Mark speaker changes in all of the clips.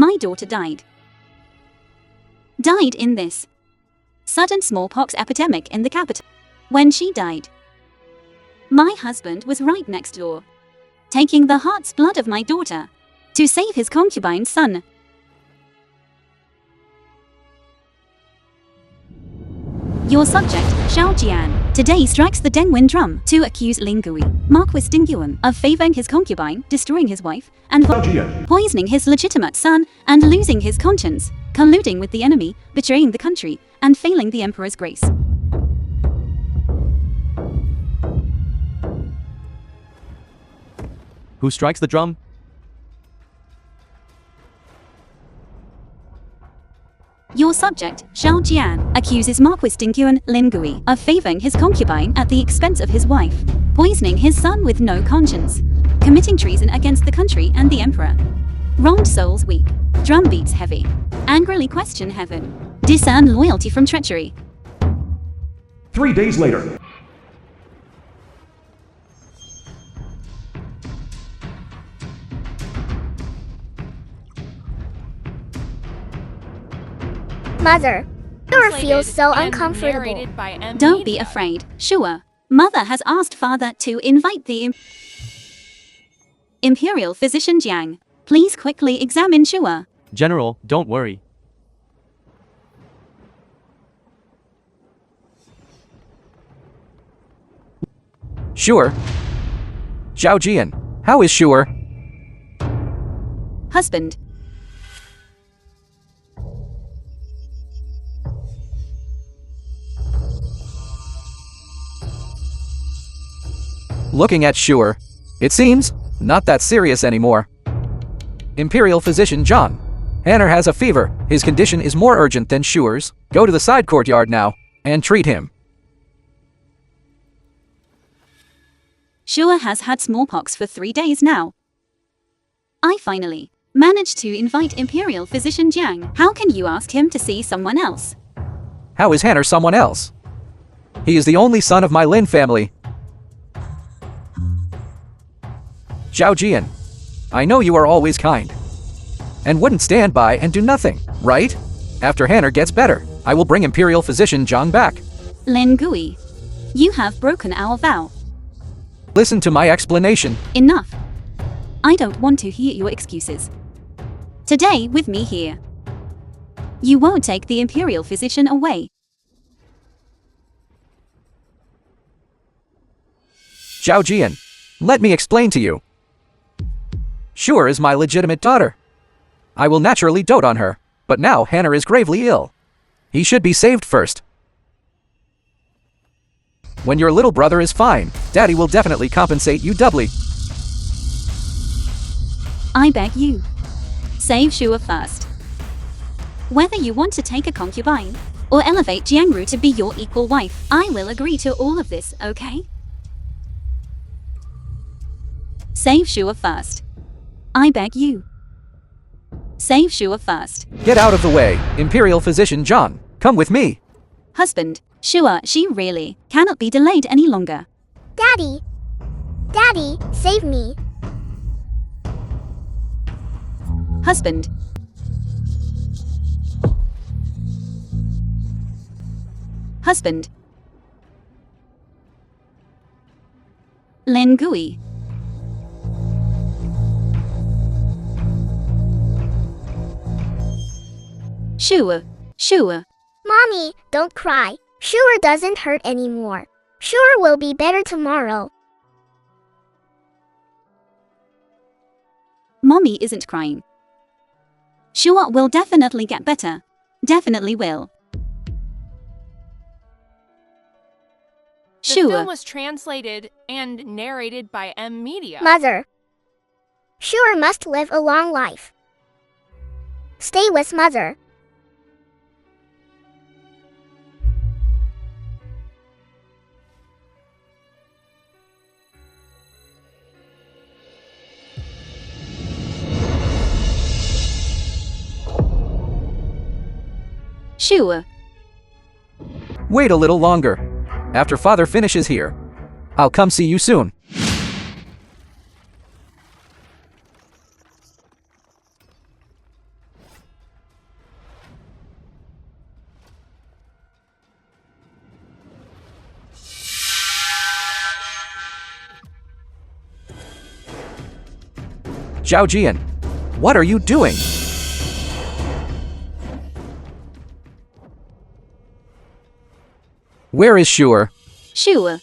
Speaker 1: My daughter died. Died in this sudden smallpox epidemic in the capital. When she died, my husband was right next door, taking the heart's blood of my daughter to save his concubine's son. Your subject, Xiao Jian, today strikes the Dengwen drum to accuse Lin Gui, Marquis Dingyuan, of favoring his concubine, destroying his wife, and poisoning his legitimate son, and losing his conscience, colluding with the enemy, betraying the country, and failing the emperor's grace.
Speaker 2: Who strikes the drum?
Speaker 1: Your subject, Xiao Jian, accuses Marquis Dingyuan Lin Gui of favoring his concubine at the expense of his wife, poisoning his son with no conscience, committing treason against the country and the emperor. Wronged souls weep, drum beats heavy, angrily question heaven, discern loyalty from treachery.
Speaker 3: 3 days later.
Speaker 4: Mother, Sure feels so uncomfortable.
Speaker 1: Don't be afraid, Sure. Mother has asked father to invite the Imperial Physician Jiang. Please quickly examine Sure.
Speaker 2: General, don't worry.
Speaker 5: Sure. Xiao Jian, how is Sure?
Speaker 1: Husband.
Speaker 5: Looking at Sure, it seems not that serious anymore. Imperial Physician John, Hanner has a fever. His condition is more urgent than Sure's. Go to the side courtyard now and treat him.
Speaker 1: Sure has had smallpox for 3 days now. I finally managed to invite Imperial Physician Jiang. How can you ask him to see someone else?
Speaker 5: How is Hanner someone else? He is the only son of my Lin family. Xiao Jian, I know you are always kind and wouldn't stand by and do nothing, right? After Hanner gets better, I will bring Imperial Physician Zhang back.
Speaker 1: Lin Gui, you have broken our vow.
Speaker 5: Listen to my explanation.
Speaker 1: Enough. I don't want to hear your excuses. Today, with me here, you won't take the Imperial Physician away.
Speaker 5: Xiao Jian, let me explain to you. Sure is my legitimate daughter. I will naturally dote on her, but now Hanner is gravely ill. He should be saved first. When your little brother is fine, Daddy will definitely compensate you doubly.
Speaker 1: I beg you, save Sure first. Whether you want to take a concubine or elevate Jiangru to be your equal wife, I will agree to all of this, okay? Save Sure first. I beg you. Save Sure first.
Speaker 5: Get out of the way, Imperial Physician John. Come with me.
Speaker 1: Husband, Sure, she really cannot be delayed any longer.
Speaker 4: Daddy! Daddy, save me!
Speaker 1: Husband. Husband. Lin Gui. Sure.
Speaker 4: Mommy, don't cry. Sure doesn't hurt anymore. Sure will be better tomorrow.
Speaker 1: Mommy isn't crying. Sure will definitely get better. Definitely will.
Speaker 6: The film was translated and narrated by M Media.
Speaker 4: Mother. Sure must live a long life. Stay with Mother.
Speaker 1: Sure.
Speaker 5: Wait a little longer. After Father finishes here, I'll come see you soon. Zhao Jian, what are you doing? Where is Sure?
Speaker 1: Sure.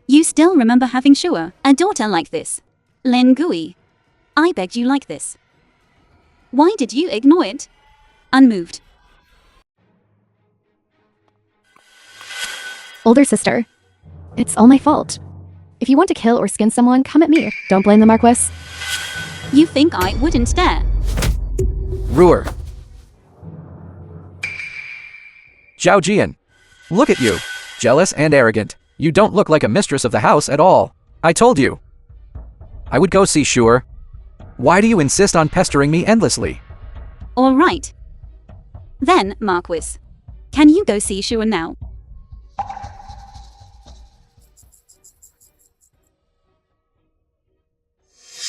Speaker 1: You still remember having Sure, a daughter like this. Lin Gui. I begged you like this. Why did you ignore it? Unmoved.
Speaker 7: Older sister. It's all my fault. If you want to kill or skin someone, come at me. Don't blame the Marquis.
Speaker 1: You think I wouldn't dare?
Speaker 5: Ruer. Zhao Jian, look at you. Jealous and arrogant. You don't look like a mistress of the house at all. I told you. I would go see Sure. Why do you insist on pestering me endlessly?
Speaker 1: All right. Then, Marquis. Can you go see Sure now?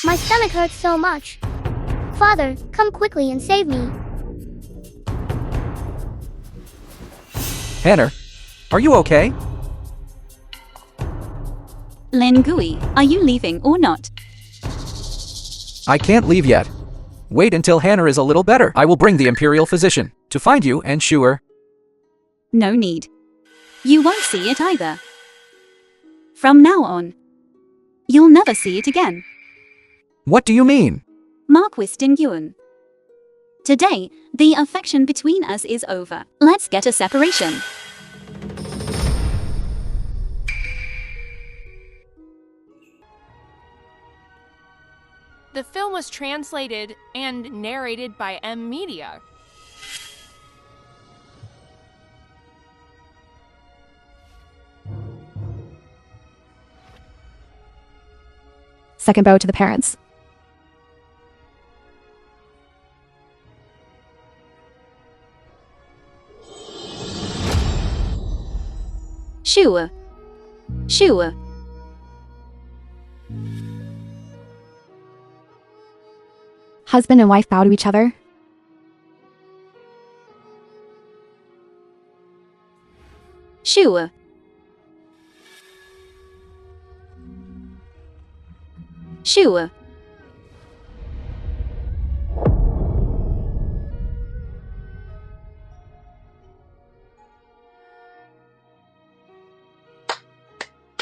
Speaker 4: My stomach hurts so much. Father, come quickly and save me.
Speaker 5: Hanner, are you okay?
Speaker 1: Lin Gui, are you leaving or not?
Speaker 5: I can't leave yet. Wait until Hanner is a little better. I will bring the Imperial Physician to find you and Sure.
Speaker 1: No need. You won't see it either. From now on, you'll never see it again.
Speaker 5: What do you mean?
Speaker 1: Marquis Dingyuan. Today, the affection between us is over. Let's get a separation.
Speaker 6: The film was translated and narrated by M Media.
Speaker 7: Second bow to the parents.
Speaker 1: Sure. Sure.
Speaker 7: Husband and wife bow to each other.
Speaker 1: Sure. Sure.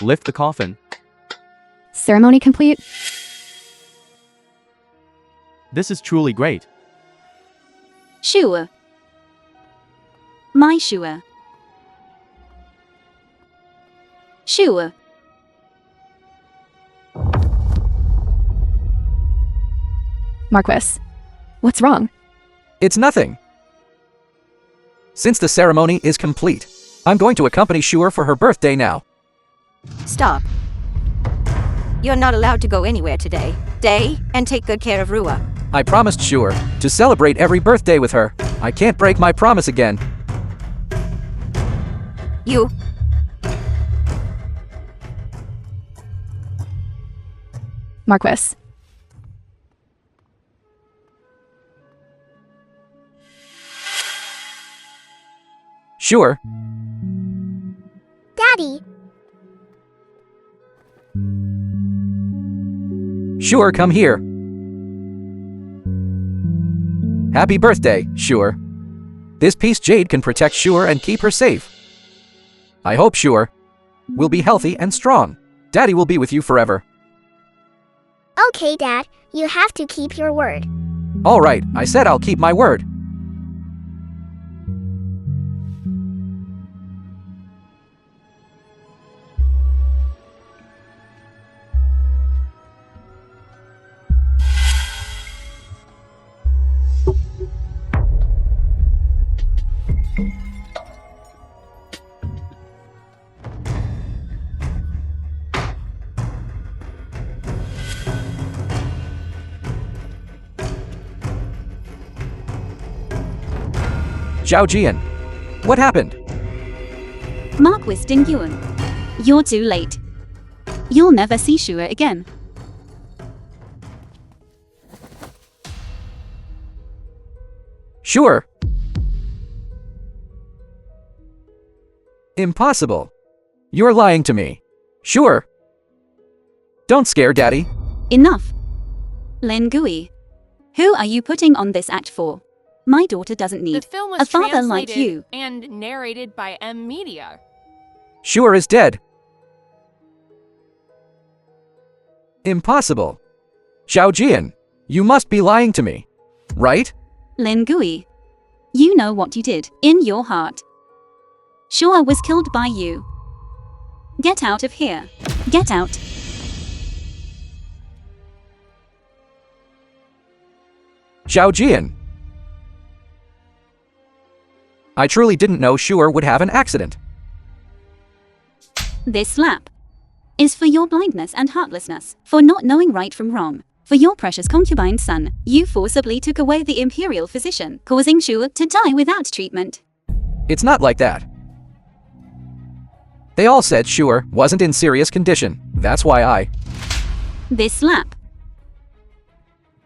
Speaker 2: Lift the coffin.
Speaker 7: Ceremony complete.
Speaker 2: This is truly great.
Speaker 1: Sure. My Sure. Sure.
Speaker 7: Marquis, what's wrong?
Speaker 5: It's nothing. Since the ceremony is complete, I'm going to accompany Sure for her birthday now.
Speaker 8: Stop. You're not allowed to go anywhere today. Stay and take good care of Rua.
Speaker 5: I promised Sure to celebrate every birthday with her. I can't break my promise again.
Speaker 8: You.
Speaker 7: Marquis.
Speaker 5: Sure.
Speaker 4: Daddy,
Speaker 5: Sure, come here. Happy birthday, Sure. This piece jade can protect Sure and keep her safe. I hope Sure will be healthy and strong. Daddy will be with you forever.
Speaker 4: okay, Dad, you have to keep your word.
Speaker 5: All right, I said I'll keep my word. Zhao Jian, what happened?
Speaker 1: Marquis Dingyuan. You're too late. You'll never see Sure again.
Speaker 5: Sure. Impossible. You're lying to me. Sure. Don't scare Daddy.
Speaker 1: Enough. Lin Gui. Who are you putting on this act for? My daughter doesn't
Speaker 6: The
Speaker 1: need
Speaker 6: film was
Speaker 1: a father like
Speaker 6: translated
Speaker 1: you.
Speaker 6: and narrated by M Media.
Speaker 5: Shu'er is dead. Impossible. Zhao Jian, you must be lying to me, right?
Speaker 1: Lin Gui. You know what you did in your heart. Shu'er was killed by you. Get out of here. Get out.
Speaker 5: Zhao Jian. I truly didn't know Shu'er would have an accident.
Speaker 1: This slap is for your blindness and heartlessness, for not knowing right from wrong. For your precious concubine's son, you forcibly took away the imperial physician, causing Shu'er to die without treatment.
Speaker 5: It's not like that. They all said Shu'er wasn't in serious condition. That's why
Speaker 1: This slap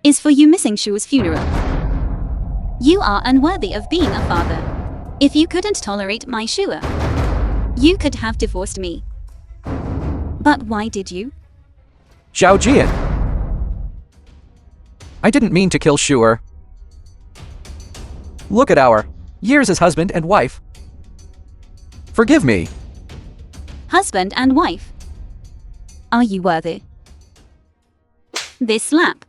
Speaker 1: is for you missing Shu'er's funeral. You are unworthy of being a father. If you couldn't tolerate my Shu'er, you could have divorced me. But why did you?
Speaker 5: Zhao Jian. I didn't mean to kill Shu'er. Look at our years as husband and wife. Forgive me.
Speaker 1: Husband and wife. Are you worthy? This slap.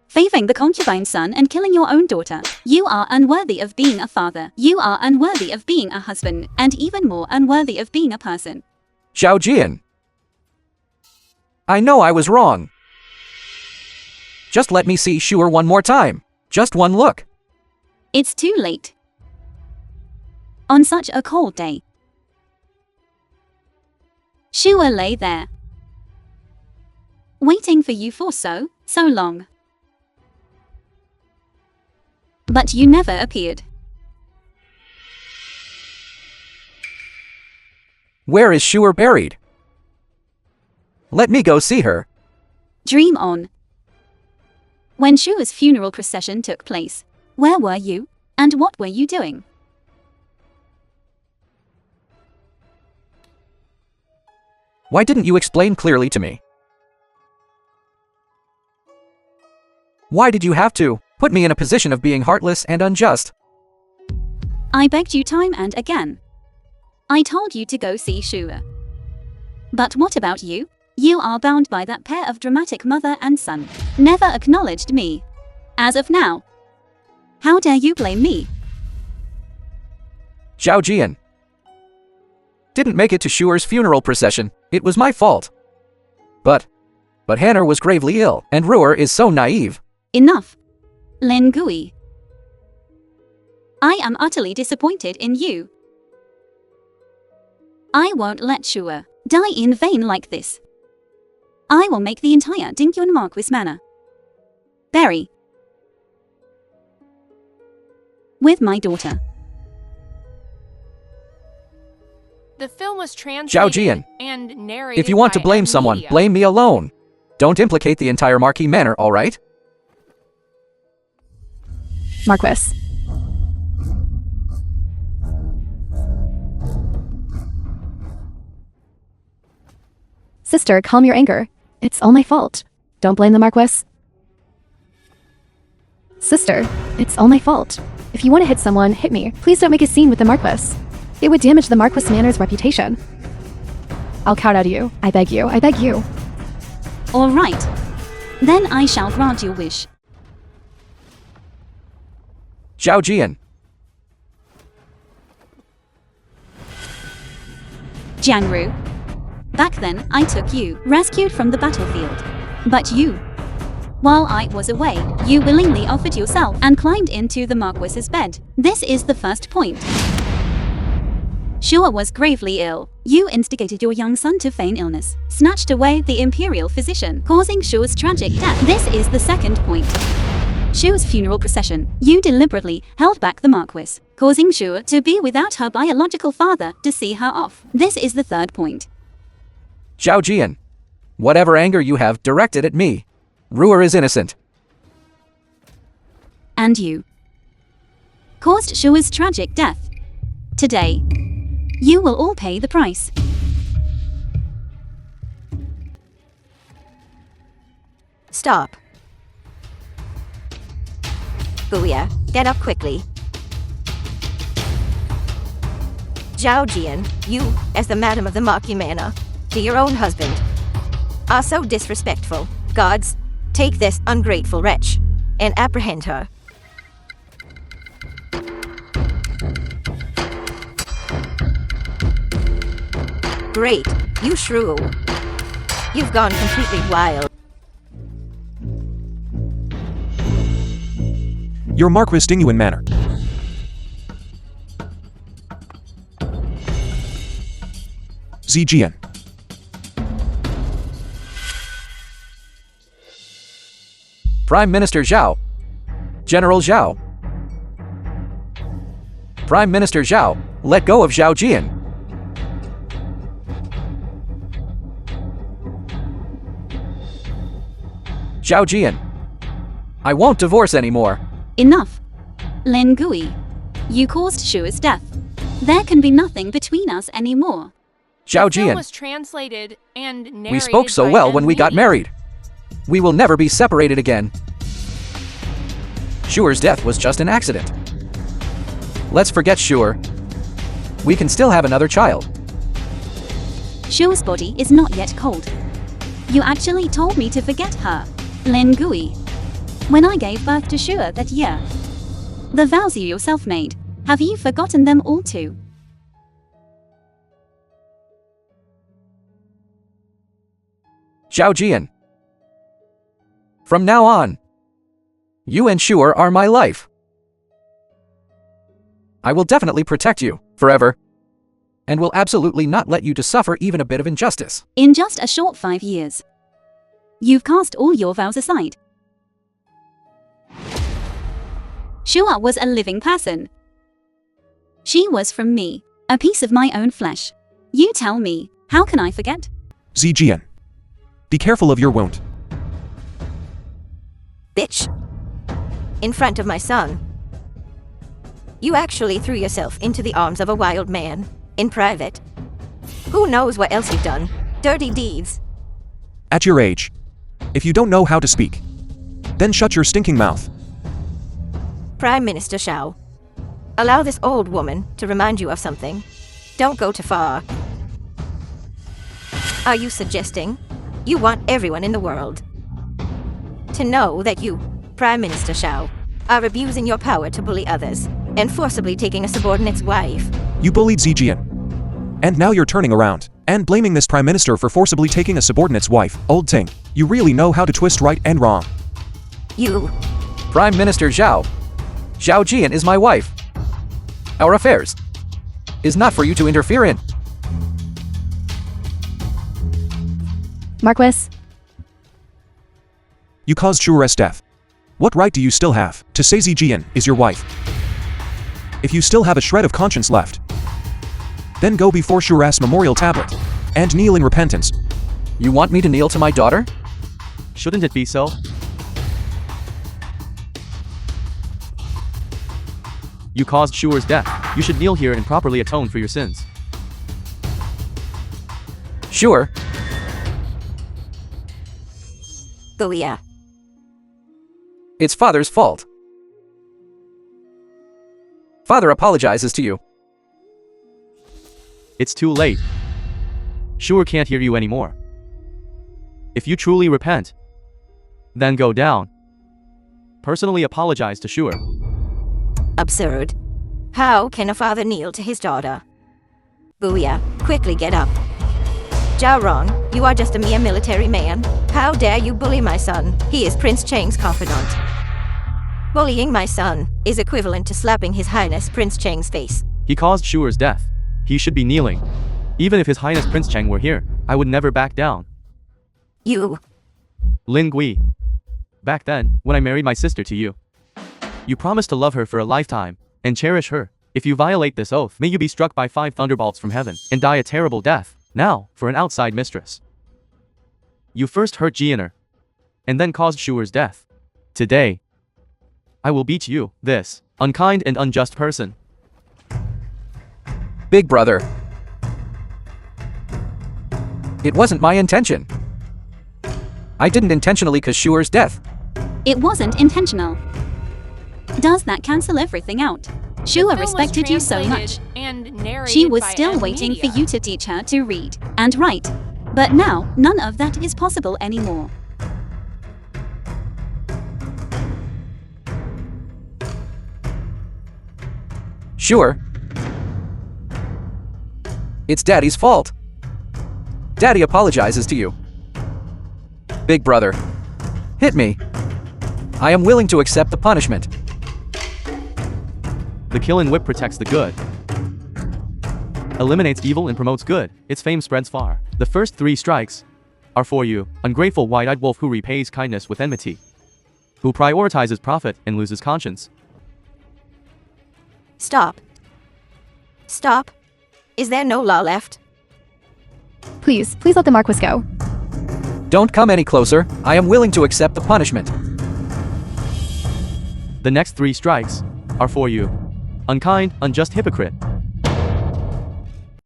Speaker 1: Favoring the concubine's son and killing your own daughter. You are unworthy of being a father. You are unworthy of being a husband, and even more unworthy of being a person.
Speaker 5: Zhao Jian. I know I was wrong. Just let me see Shu'er one more time. Just one look.
Speaker 1: It's too late. On such a cold day. Shu'er lay there, waiting for you for so long. But you never appeared.
Speaker 5: Where is Shu'er buried? Let me go see her.
Speaker 1: Dream on. When Shu'er's funeral procession took place, where were you, and what were you doing?
Speaker 5: Why didn't you explain clearly to me? Why did you have to put me in a position of being heartless and unjust?
Speaker 1: I begged you time and again. I told you to go see Shu'er. But what about you? You are bound by that pair of dramatic mother and son. Never acknowledged me. As of now. How dare you blame me?
Speaker 5: Zhao Jian. Didn't make it to Shu'er's funeral procession. It was my fault. But Hanner was gravely ill, and Ruer is so naive.
Speaker 1: Enough. Lin Gui. I am utterly disappointed in you. I won't let Shu'er die in vain like this. I will make the entire Dingyun Marquis Manor bury with my daughter.
Speaker 6: The film was
Speaker 5: Zhao
Speaker 6: translated
Speaker 5: Jian.
Speaker 6: and narrated
Speaker 5: If you want to
Speaker 6: by
Speaker 5: blame
Speaker 6: M
Speaker 5: someone,
Speaker 6: Media.
Speaker 5: blame me alone. Don't implicate the entire Marquis Manor, all right?
Speaker 7: Marquis. Sister, calm your anger. It's all my fault. Don't blame the Marquis. Sister, it's all my fault. If you want to hit someone, hit me. Please don't make a scene with the Marquis. It would damage the Marquis Manor's reputation. I'll kowtow to you. I beg you. I beg you.
Speaker 1: All right. Then I shall grant your wish.
Speaker 5: Zhao Jian.
Speaker 1: Jiangru. Back then, I took you, rescued from the battlefield. But you, while I was away, you willingly offered yourself and climbed into the Marquis's bed. This is the first point. Shu'er was gravely ill. You instigated your young son to feign illness, snatched away the imperial physician, causing Shu'er's tragic death. This is the second point. Shu'er's funeral procession. You deliberately held back the Marquis, causing Shu'er to be without her biological father to see her off. This is the third point.
Speaker 5: Zhao Jian. Whatever anger you have directed at me, Ruer is innocent.
Speaker 1: And you caused Shu'er's tragic death. Today, you will all pay the price.
Speaker 8: Stop. Booyah, get up quickly. Zhao Jian, you, as the madam of the Maki Manor, to your own husband, are so disrespectful. Gods, take this ungrateful wretch and apprehend her. Great, you shrew. You've gone completely wild.
Speaker 3: Your Marquis Dingyuan Manor. Zijian.
Speaker 5: Prime Minister Zhao. General Zhao. Prime Minister Zhao, let go of Zhao Jian. Zhao Jian. I won't divorce anymore.
Speaker 1: Enough. Lin Gui, you caused Shua's death. There can be nothing between us anymore.
Speaker 5: Zhao
Speaker 6: The film
Speaker 5: Jian.
Speaker 6: was translated and narrated
Speaker 5: We spoke so
Speaker 6: by
Speaker 5: well when we
Speaker 6: MV.
Speaker 5: got married. We will never be separated again. Shuer's death was just an accident. Let's forget Shuer. We can still have another child.
Speaker 1: Shua's body is not yet cold. You actually told me to forget her, Lin Gui, when I gave birth to Shua that year. The vows you yourself made, have you forgotten them all too?
Speaker 5: Zhao Jian. From now on, you and Shuer are my life. I will definitely protect you, forever, and will absolutely not let you to suffer even a bit of injustice.
Speaker 1: In just a short 5 years, you've cast all your vows aside. Shua was a living person. She was from me, a piece of my own flesh. You tell me, how can I forget?
Speaker 3: Zijian. Be careful of your wound.
Speaker 8: Bitch. In front of my son. You actually threw yourself into the arms of a wild man, in private. Who knows what else you've done? Dirty deeds.
Speaker 3: At your age, if you don't know how to speak, then shut your stinking mouth.
Speaker 8: Prime Minister Zhao, allow this old woman to remind you of something. Don't go too far. Are you suggesting you want everyone in the world to know that you, Prime Minister Zhao, are abusing your power to bully others and forcibly taking a subordinate's wife?
Speaker 3: You bullied Zijian. And now you're turning around and blaming this prime minister for forcibly taking a subordinate's wife. Old Ting, you really know how to twist right and wrong.
Speaker 8: You.
Speaker 5: Prime Minister Zhao. Zhao Jian is my wife. Our affairs is not for you to interfere in.
Speaker 7: Marquis,
Speaker 3: You caused Shure's death. What right do you still have to say Zijian is your wife? If you still have a shred of conscience left, then go before Shure's memorial tablet and kneel in repentance.
Speaker 5: You want me to kneel to my daughter?
Speaker 2: Shouldn't it be so? You caused Shuer's death. You should kneel here and properly atone for your sins.
Speaker 5: Sure.
Speaker 8: Booyah.
Speaker 5: It's Father's fault. Father apologizes to you.
Speaker 2: It's too late. Shuer can't hear you anymore. If you truly repent, then go down. Personally apologize to Shuer.
Speaker 8: Absurd. How can a father kneel to his daughter? Booyah, quickly get up. Zhao Rong, you are just a mere military man. How dare you bully my son? He is Prince Cheng's confidant. Bullying my son is equivalent to slapping His Highness Prince Cheng's face.
Speaker 2: He caused Shuer's death. He should be kneeling. Even if His Highness Prince Cheng were here, I would never back down.
Speaker 8: You.
Speaker 2: Lin Gui. Back then, when I married my sister to you, you promised to love her for a lifetime and cherish her. If you violate this oath, may you be struck by 5 thunderbolts from heaven and die a terrible death. Now, for an outside mistress. You first hurt Jianer, and then caused Shuer's death. Today, I will beat you, this unkind and unjust person.
Speaker 5: Big brother. It wasn't my intention. I didn't intentionally cause Shuer's death.
Speaker 1: It wasn't intentional. Does that cancel everything out? Shua respected you so much. She was still waiting for you to teach her to read and write. But now, none of that is possible anymore.
Speaker 5: Sure. It's Daddy's fault. Daddy apologizes to you. Big brother. Hit me. I am willing to accept the punishment.
Speaker 2: The killing whip protects the good, eliminates evil and promotes good. Its fame spreads far. The first 3 strikes are for you, ungrateful wide-eyed wolf who repays kindness with enmity, who prioritizes profit and loses conscience.
Speaker 8: Stop. Stop. Is there no law left?
Speaker 7: Please let the Marquis go.
Speaker 5: Don't come any closer. I am willing to accept the punishment.
Speaker 2: The next 3 strikes are for you, unkind, unjust hypocrite,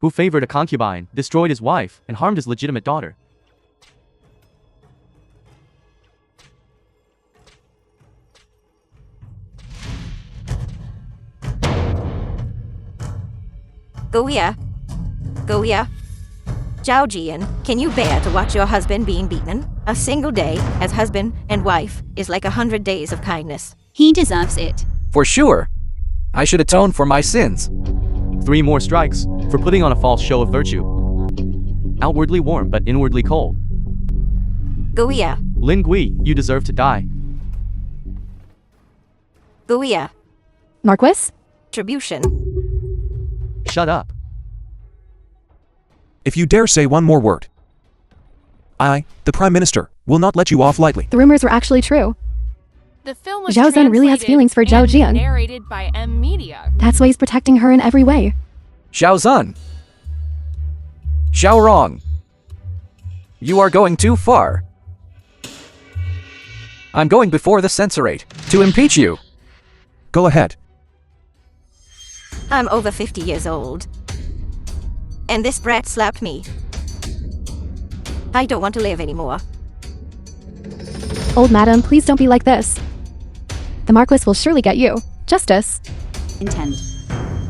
Speaker 2: who favored a concubine, destroyed his wife, and harmed his legitimate daughter.
Speaker 8: Go here. Go here. Zhao Jian, can you bear to watch your husband being beaten? A single day as husband and wife is like 100 days of kindness.
Speaker 1: He deserves it.
Speaker 5: For sure. I should atone for my sins.
Speaker 2: 3 more strikes for putting on a false show of virtue. Outwardly warm but inwardly cold.
Speaker 8: Go here.
Speaker 2: Lin Gui, you deserve to die.
Speaker 8: Go here.
Speaker 7: Marquis?
Speaker 8: Retribution.
Speaker 2: Shut up.
Speaker 3: If you dare say one more word, I, the Prime Minister, will not let you off lightly.
Speaker 7: The rumors were actually true.
Speaker 6: The film was
Speaker 7: Zhao Zhen really has
Speaker 6: translated
Speaker 7: feelings for Zhao
Speaker 6: and
Speaker 7: Jian.
Speaker 6: narrated by M Media.
Speaker 7: That's why he's protecting her in every way.
Speaker 5: Zhao Zun. Zhao Rong. You are going too far. I'm going before the censorate to impeach you.
Speaker 3: Go ahead.
Speaker 8: I'm over 50 years old. And this brat slapped me. I don't want to live anymore.
Speaker 7: Old madam, please don't be like this. The Marquis will surely get you justice.
Speaker 1: Intend.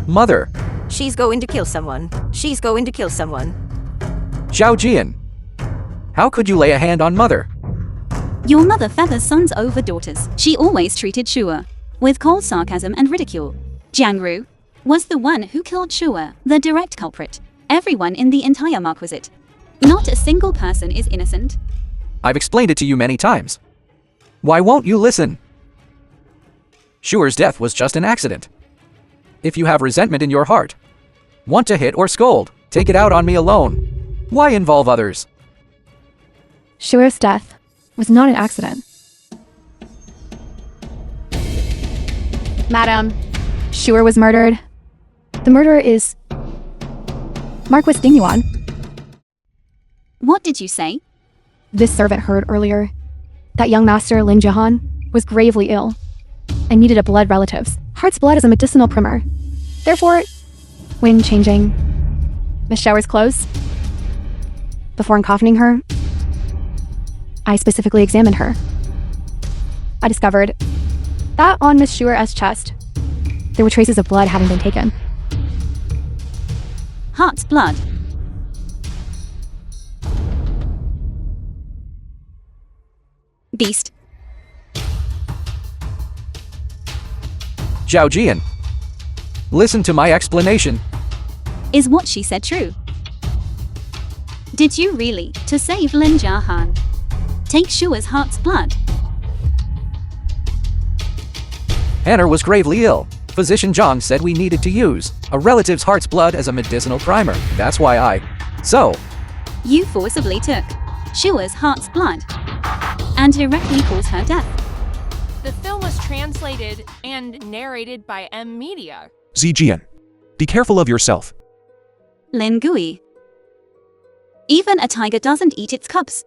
Speaker 5: Mother.
Speaker 8: She's going to kill someone. She's going to kill someone.
Speaker 5: Zhao Jian. How could you lay a hand on Mother?
Speaker 1: Your mother feathers sons over daughters. She always treated Shua with cold sarcasm and ridicule. Jiang Ru was the one who killed Shua, the direct culprit. Everyone in the entire Marquisate. Not a single person is innocent.
Speaker 5: I've explained it to you many times. Why won't you listen? Shuer's death was just an accident. If you have resentment in your heart, want to hit or scold, take it out on me alone. Why involve others?
Speaker 7: Shuer's death was not an accident. Madam, Shuer was murdered. The murderer is Marquis Dingyuan.
Speaker 1: What did you say?
Speaker 7: This servant heard earlier that young master Lin Jihan was gravely ill and needed a blood relative's. Heart's blood is a medicinal primer. Therefore, when changing Miss Shower's clothes, before uncoffining her, I specifically examined her. I discovered that on Miss Shuer's chest, there were traces of blood having been taken.
Speaker 1: Heart's blood. Beast.
Speaker 5: Zhao Jian. Listen to my explanation.
Speaker 1: Is what she said true? Did you really, to save Lin Jiahan, take Shua's heart's blood?
Speaker 5: Hanner was gravely ill. Physician Zhang said we needed to use a relative's heart's blood as a medicinal primer. That's why
Speaker 1: You forcibly took Shua's heart's blood and directly caused her death.
Speaker 6: The film was translated and narrated by M Media.
Speaker 3: Zijian. Be careful of yourself.
Speaker 1: Lin Gui. Even a tiger doesn't eat its cubs.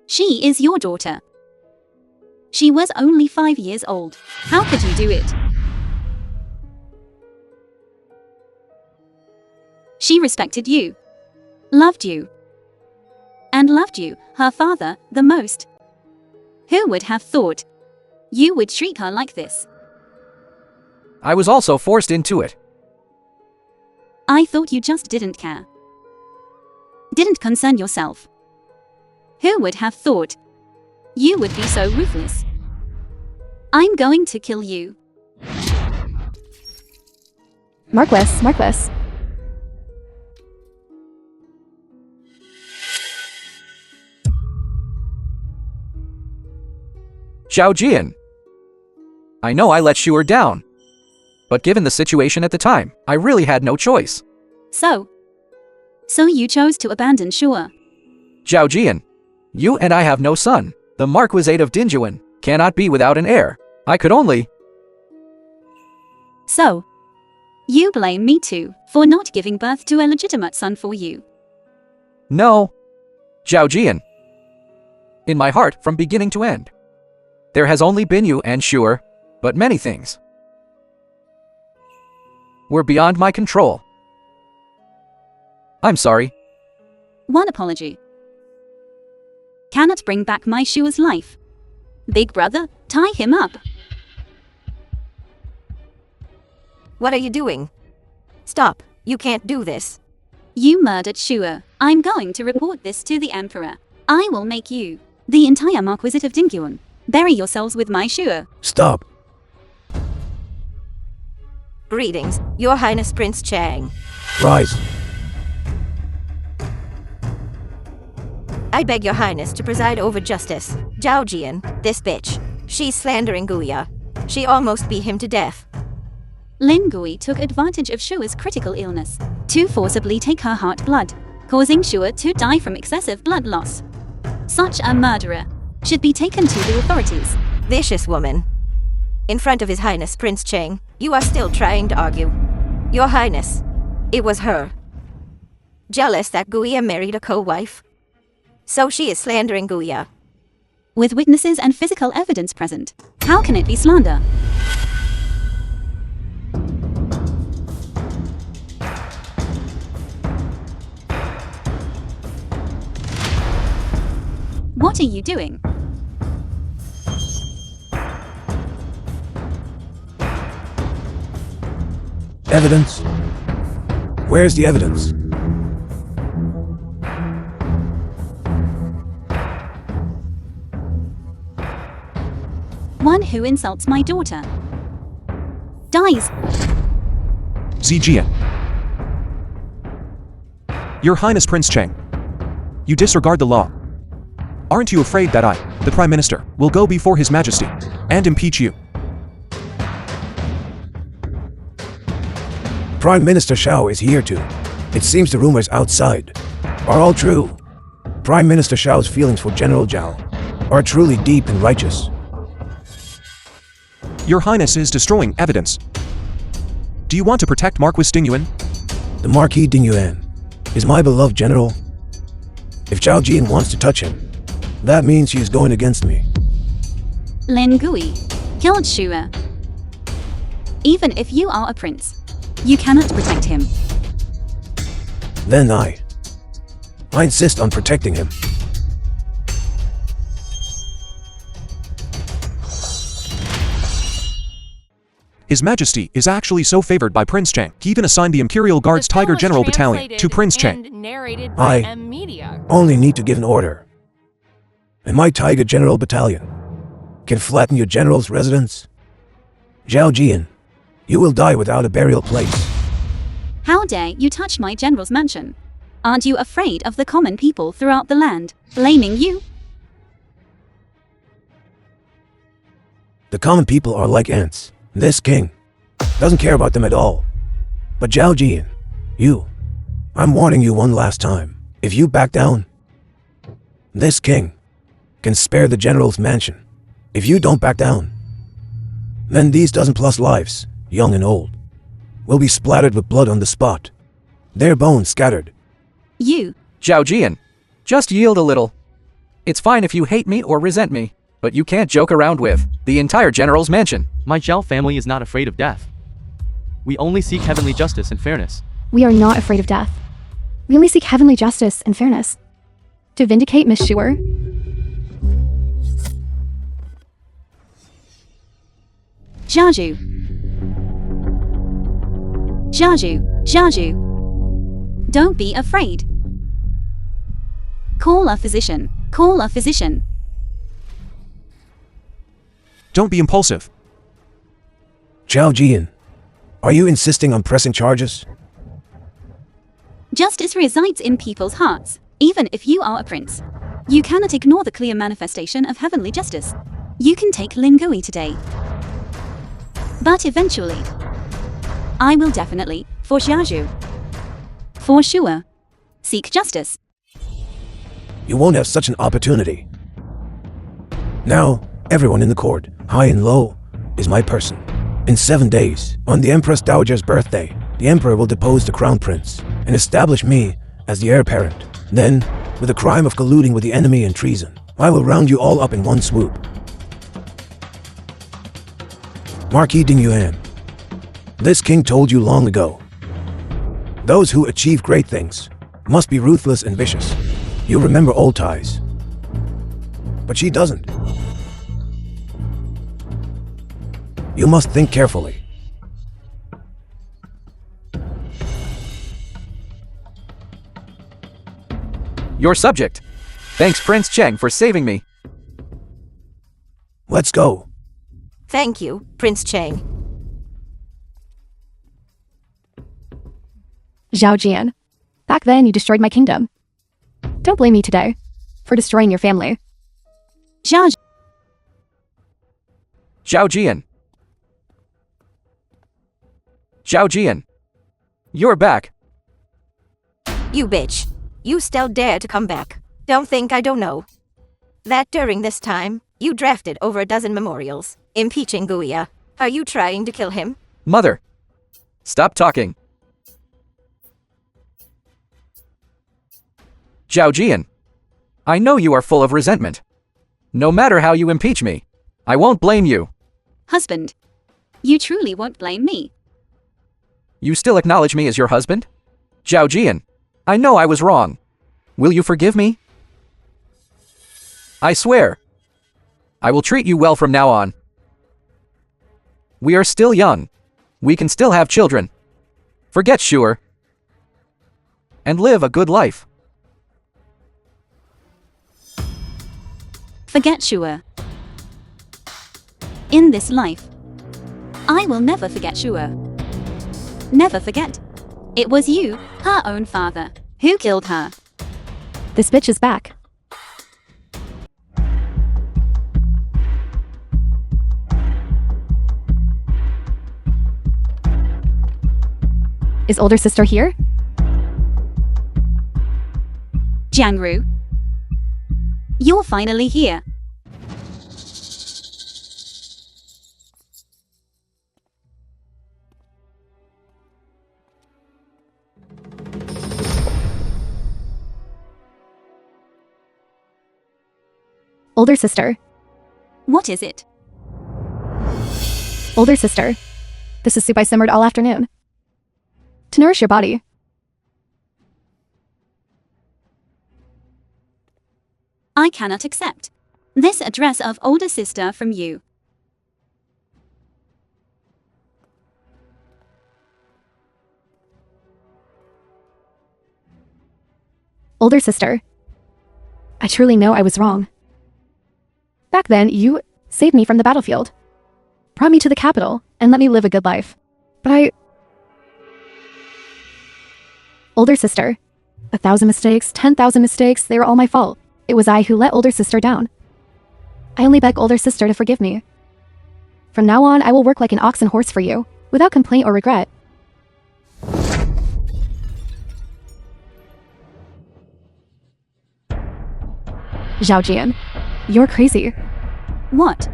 Speaker 1: She is your daughter. She was only 5 years old. How could you do it? She respected you, loved you, and loved you, her father, the most. Who would have thought you would treat her like this?
Speaker 5: I was also forced into it.
Speaker 1: I thought you just didn't care. Didn't concern yourself. Who would have thought you would be so ruthless? I'm going to kill you.
Speaker 7: Marquis.
Speaker 5: Zhao Jian. I know I let Shuer down. But given the situation at the time, I really had no choice.
Speaker 1: So you chose to abandon Shuer.
Speaker 5: Zhao Jian. You and I have no son. The Marquisate of Dinjuan cannot be without an heir. I could only...
Speaker 1: So you blame me too for not giving birth to a legitimate son for you.
Speaker 5: No. Zhao Jian. In my heart, from beginning to end, there has only been you and Shuer, but many things were beyond my control. I'm sorry.
Speaker 1: One apology cannot bring back my Shuer's life. Big brother, tie him up.
Speaker 8: What are you doing? Stop. You can't do this.
Speaker 1: You murdered Shuer. I'm going to report this to the Emperor. I will make you, the entire Marquisate of Dingyuan, bury yourselves with my Shuer.
Speaker 9: Stop.
Speaker 8: Greetings, Your Highness Prince Chang.
Speaker 9: Rise.
Speaker 8: I beg Your Highness to preside over justice. Zhao Jian, this bitch. She's slandering Guya. She almost beat him to death.
Speaker 1: Lin Gui took advantage of Shuer's critical illness to forcibly take her heart blood, causing Shuer to die from excessive blood loss. Such a murderer should be taken to the authorities.
Speaker 8: Vicious woman. In front of His Highness Prince Chang, you are still trying to argue. Your Highness, it was her. Jealous that Guya married a co-wife. So she is slandering Guya.
Speaker 1: With witnesses and physical evidence present, how can it be slander? What are you doing?
Speaker 9: Evidence? Where's the evidence?
Speaker 1: One who insults my daughter dies.
Speaker 3: Zijian. Your Highness Prince Chang. You disregard the law. Aren't you afraid that I, the Prime Minister, will go before His Majesty and impeach you?
Speaker 9: Prime Minister Xiao is here too. It seems the rumors outside are all true. Prime Minister Xiao's feelings for General Zhao are truly deep and righteous.
Speaker 3: Your Highness is destroying evidence. Do you want to protect Marquis Dingyuan?
Speaker 9: The Marquis Dingyuan is my beloved general. If Zhao Jian wants to touch him, that means he is going against me.
Speaker 1: Lin Gui killed Shuer. Even if you are a prince, you cannot protect him.
Speaker 9: Then I insist on protecting him.
Speaker 3: His Majesty is actually so favored by Prince Chang, he even assigned the Imperial Guard's
Speaker 6: The film
Speaker 3: Tiger
Speaker 6: was
Speaker 3: General Battalion to
Speaker 6: translated
Speaker 3: Prince Chang.
Speaker 6: and narrated by M Media.
Speaker 9: Only need to give an order, and my Tiger General Battalion can flatten your general's residence. Zhao Jian, you will die without a burial place.
Speaker 1: How dare you touch my general's mansion? Aren't you afraid of the common people throughout the land blaming you?
Speaker 9: The common people are like ants. This king doesn't care about them at all. But Zhao Jian, I'm warning you one last time. If you back down, this king can spare the general's mansion. If you don't back down, then these dozen-plus lives, young and old, will be splattered with blood on the spot, their bones scattered.
Speaker 1: You.
Speaker 5: Zhao Jian, just yield a little. It's fine if you hate me or resent me, but you can't joke around with the entire general's mansion.
Speaker 2: My Zhao family is not afraid of death. We only seek heavenly justice and fairness.
Speaker 7: We are not afraid of death. We only seek heavenly justice and fairness. to vindicate Miss Schuer.
Speaker 1: Jiaju. Jiaju. Don't be afraid. Call a physician. Call a physician.
Speaker 3: Don't be impulsive.
Speaker 9: Zhao Jian, are you insisting on pressing charges?
Speaker 1: Justice resides in people's hearts, even if you are a prince. You cannot ignore the clear manifestation of heavenly justice. You can take Lingui today. But eventually, I will definitely, for Jiaju, for sure, seek justice.
Speaker 9: You won't have such an opportunity. Now, everyone in the court, high and low, is my person. In 7 days, on the Empress Dowager's birthday, the Emperor will depose the Crown Prince and establish me as the heir apparent. Then, with the crime of colluding with the enemy and treason, I will round you all up in one swoop. Marquis Dingyuan, this king told you long ago, those who achieve great things must be ruthless and vicious. You remember old ties. But she doesn't. You must think carefully.
Speaker 5: Your subject. Thanks, Prince Cheng, for saving me.
Speaker 9: Let's go.
Speaker 8: Thank you, Prince Cheng.
Speaker 7: Zhao Jian, back then you destroyed my kingdom. Don't blame me today for destroying your family.
Speaker 1: Jiaju.
Speaker 5: Zhao Jian. Zhao Jian. You're back.
Speaker 8: You bitch. You still dare to come back. Don't think I don't know that during this time, you drafted over a dozen memorials, impeaching Guia. Are you trying to kill him?
Speaker 5: Mother. Stop talking. Zhao Jian. I know you are full of resentment. No matter how you impeach me, I won't blame you.
Speaker 1: Husband, you truly won't blame me.
Speaker 5: You still acknowledge me as your husband? Zhao Jian, I know I was wrong. Will you forgive me? I swear. I will treat you well from now on. We are still young. We can still have children. Forget Schuer. And live a good life.
Speaker 1: Forget Schuer. In this life, I will never forget Schuer. Never forget. It was you, her own father, who killed her.
Speaker 7: This bitch is back. Is older sister here?
Speaker 1: Jiangru, you're finally here.
Speaker 7: Older sister.
Speaker 1: What is it?
Speaker 7: Older sister. This is soup I simmered all afternoon. To nourish your body.
Speaker 1: I cannot accept this address of older sister from you.
Speaker 7: Older sister. I truly know I was wrong. Back then, you saved me from the battlefield, brought me to the capital, and let me live a good life. But Older sister. 1,000 mistakes, 10,000 mistakes, they were all my fault. It was I who let older sister down. I only beg older sister to forgive me. From now on, I will work like an ox and horse for you, without complaint or regret. Zhao Jian, you're crazy.
Speaker 1: What?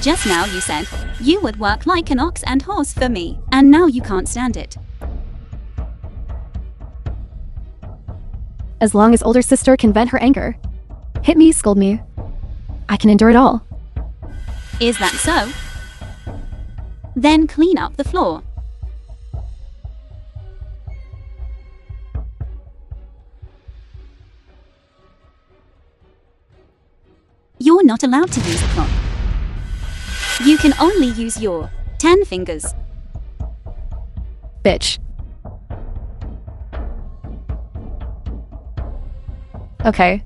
Speaker 1: Just now you said you would work like an ox and horse for me, and now you can't stand it.
Speaker 7: As long as older sister can vent her anger, hit me, scold me, I can endure it all.
Speaker 1: Is that so? Then clean up the floor. You're not allowed to use a clock. You can only use your 10 fingers.
Speaker 7: Bitch. Okay.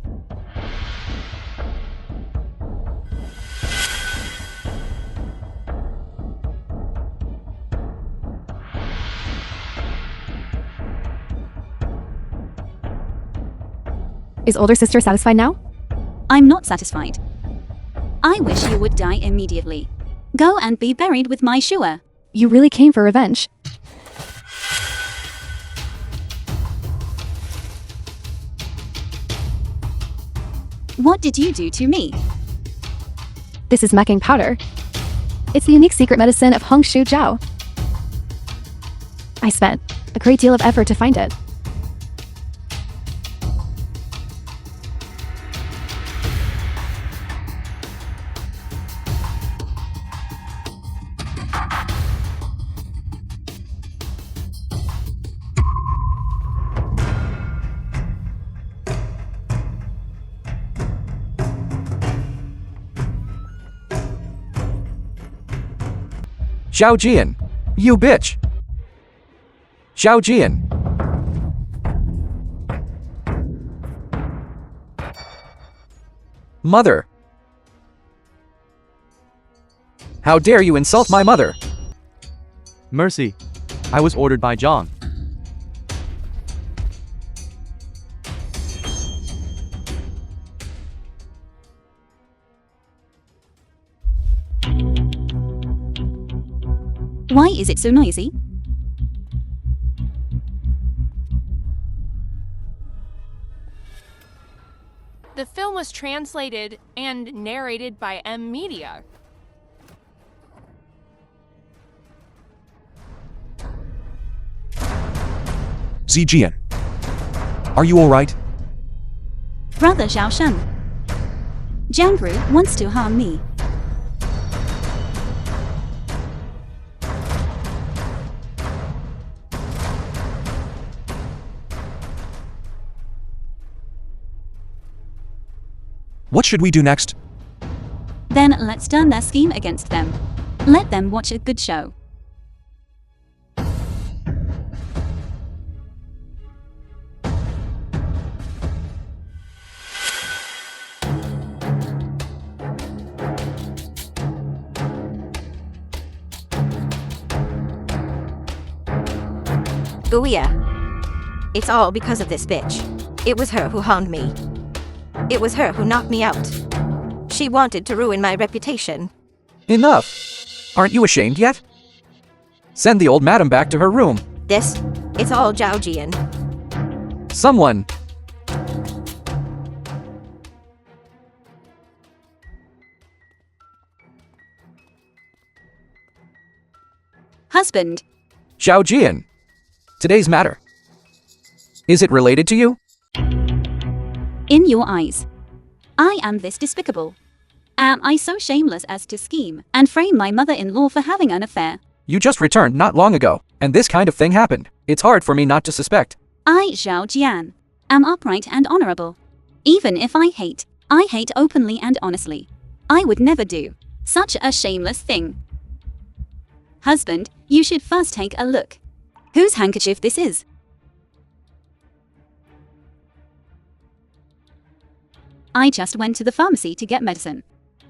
Speaker 7: Is older sister satisfied now?
Speaker 1: I'm not satisfied. I wish you would die immediately. Go and be buried with my Shua.
Speaker 7: You really came for revenge.
Speaker 1: What did you do to me?
Speaker 7: This is Mecking powder. It's the unique secret medicine of Hong Shu Jiao. I spent a great deal of effort to find it.
Speaker 5: Zhao Jian. You bitch. Zhao Jian. Mother. How dare you insult my mother?
Speaker 2: Mercy. I was ordered by John.
Speaker 1: Why is it so noisy?
Speaker 6: The film was translated and narrated by M Media.
Speaker 3: Zijian. Are you alright?
Speaker 1: Brother Zhao Shen. Jiangru wants to harm me.
Speaker 3: What should we do next?
Speaker 1: Then let's turn their scheme against them. Let them watch a good show.
Speaker 8: Booyah. It's all because of this bitch. It was her who harmed me. It was her who knocked me out. She wanted to ruin my reputation.
Speaker 5: Enough. Aren't you ashamed yet? Send the old madam back to her room.
Speaker 8: It's all Zhao Jian.
Speaker 5: Someone.
Speaker 1: Husband.
Speaker 5: Zhao Jian. Today's matter. Is it related to you?
Speaker 1: In your eyes, I am this despicable. Am I so shameless as to scheme and frame my mother-in-law for having an affair?
Speaker 5: You just returned not long ago, and this kind of thing happened. It's hard for me not to suspect.
Speaker 1: I, Zhao Jian, am upright and honorable. Even if I hate openly and honestly. I would never do such a shameless thing. Husband, you should first take a look. Whose handkerchief this is? I just went to the pharmacy to get medicine.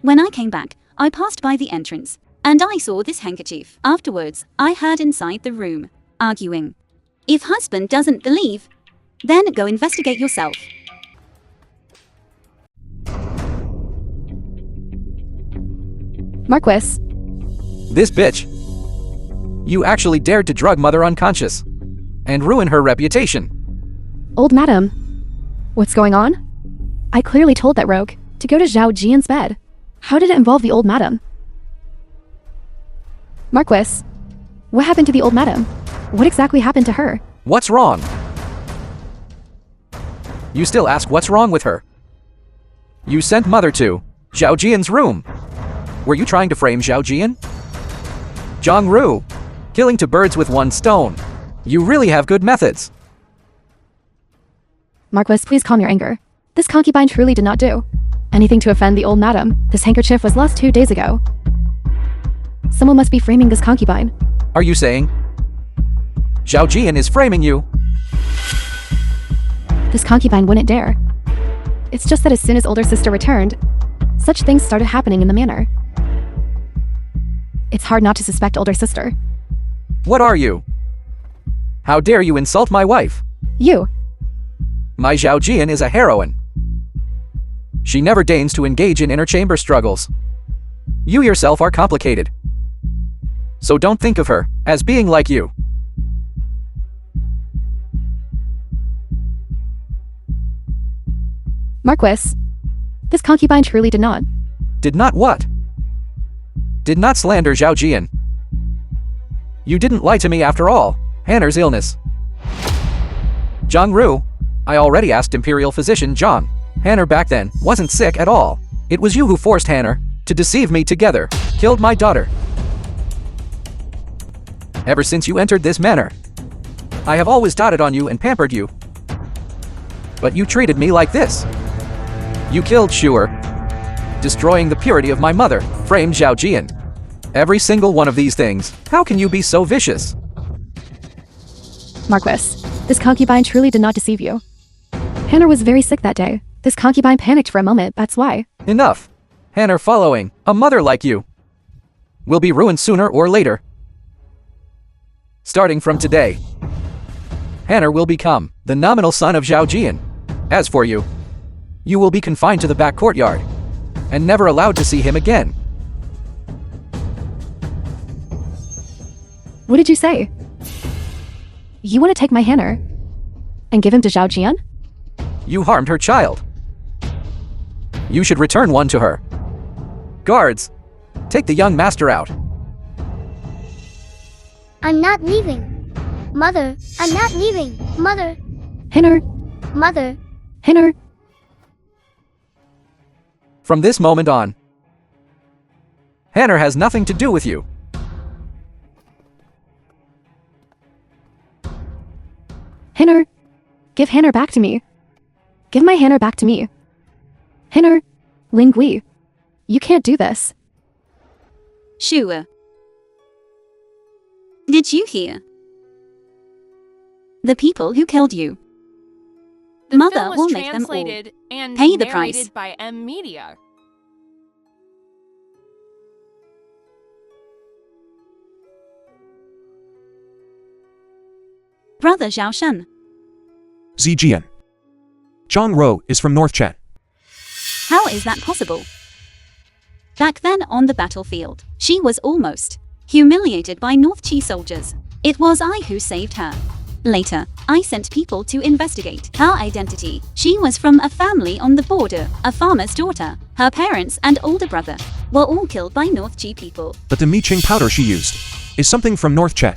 Speaker 1: When I came back, I passed by the entrance, and I saw this handkerchief. Afterwards, I heard inside the room, arguing. If husband doesn't believe, then go investigate yourself.
Speaker 7: Marquis.
Speaker 5: This bitch. You actually dared to drug mother unconscious and ruin her reputation.
Speaker 7: Old madam. What's going on? I clearly told that rogue to go to Zhao Jian's bed. How did it involve the old madam? Marquis. What happened to the old madam? What exactly happened to her?
Speaker 5: What's wrong? You still ask what's wrong with her? You sent mother to Zhao Jian's room. Were you trying to frame Zhao Jian? Zhang Ru. Killing two birds with one stone. You really have good methods.
Speaker 7: Marquis, please calm your anger. This concubine truly did not do Anything to offend the old madam. This handkerchief was lost 2 days ago. Someone must be framing this concubine.
Speaker 5: Are you saying Zhao Jian is framing you?
Speaker 7: This concubine wouldn't dare. It's just that as soon as older sister returned, such things started happening in the manor. It's hard not to suspect older sister.
Speaker 5: What are you? How dare you insult my wife?
Speaker 7: You.
Speaker 5: My Zhao Jian is a heroine. She never deigns to engage in inner chamber struggles. You yourself are complicated. So don't think of her as being like you.
Speaker 7: Marquis, this concubine truly did not.
Speaker 5: Did not what? Did not slander Zhao Jian. You didn't lie to me after all. Hanner's illness. Zhang Ru, I already asked Imperial Physician Zhang. Hanner back then wasn't sick at all. It was you who forced Hanner to deceive me together, killed my daughter. Ever since you entered this manor, I have always doted on you and pampered you. But you treated me like this. You killed Shuer, destroying the purity of my mother, framed Zhao Jian. Every single one of these things. How can you be so vicious?
Speaker 7: Marquis, this concubine truly did not deceive you. Hanner was very sick that day. This concubine panicked for a moment, that's why.
Speaker 5: Enough. Hanner following a mother like you will be ruined sooner or later. Starting from today, Hanner will become the nominal son of Zhao Jian. As for you, you will be confined to the back courtyard and never allowed to see him again.
Speaker 7: What did you say? You want to take my Hanner and give him to Zhao Jian?
Speaker 5: You harmed her child. You should return one to her. Guards, take the young master out.
Speaker 4: I'm not leaving. Mother, I'm not leaving. Mother.
Speaker 7: Hanner.
Speaker 4: Mother.
Speaker 7: Hanner.
Speaker 5: From this moment on, Hanner has nothing to do with you.
Speaker 7: Hanner. Give Hanner back to me. Give my Hanner back to me. Hanner. Lingui. You can't do this.
Speaker 1: Shuer. Did you hear? The people who killed you.
Speaker 6: The
Speaker 1: Mother
Speaker 6: film was
Speaker 1: will make them all
Speaker 6: translated and
Speaker 1: pay the
Speaker 6: narrated
Speaker 1: price.
Speaker 6: by M Media.
Speaker 1: Brother Zhao Shen.
Speaker 3: Zijian. Zhang Ro is from North Chen.
Speaker 1: How is that possible? Back then on the battlefield, she was almost humiliated by North Qi soldiers. It was I who saved her. Later, I sent people to investigate her identity. She was from a family on the border, a farmer's daughter. Her parents and older brother were all killed by North Qi people.
Speaker 3: But the Miqing powder she used is something from North Che.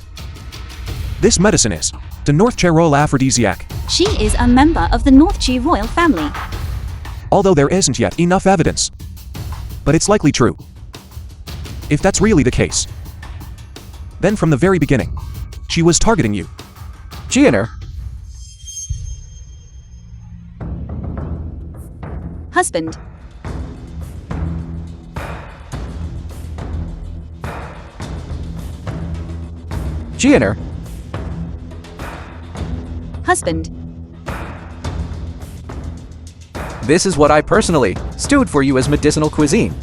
Speaker 3: This medicine is the North Che royal aphrodisiac.
Speaker 1: She is a member of the North Qi royal family.
Speaker 3: Although there isn't yet enough evidence. But it's likely true. If that's really the case, then from the very beginning, she was targeting you.
Speaker 5: Jianer,
Speaker 1: Husband.
Speaker 5: Jianer,
Speaker 1: Husband.
Speaker 5: this is what I personally stewed for you as medicinal cuisine.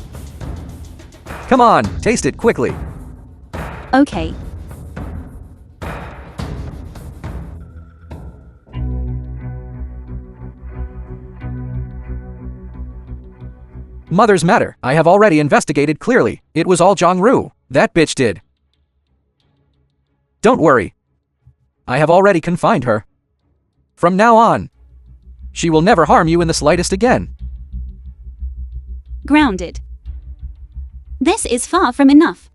Speaker 5: Come on, taste it quickly.
Speaker 1: Okay.
Speaker 5: Mother's matter, I have already investigated clearly. It was all Zhang Ru. That bitch did. Don't worry. I have already confined her. From now on, she will never harm you in the slightest again.
Speaker 1: Grounded. This is far from enough.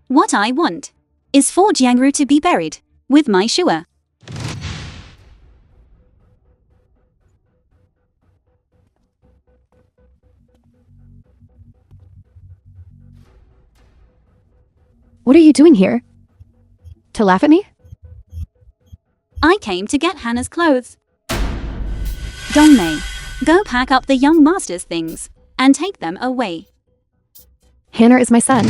Speaker 1: What I want is for Jiangru to be buried with my Shuer.
Speaker 7: What are you doing here? To laugh at me?
Speaker 1: I came to get Hannah's clothes. Dongmei, go pack up the young master's things. and take them away.
Speaker 7: Hanner is my son.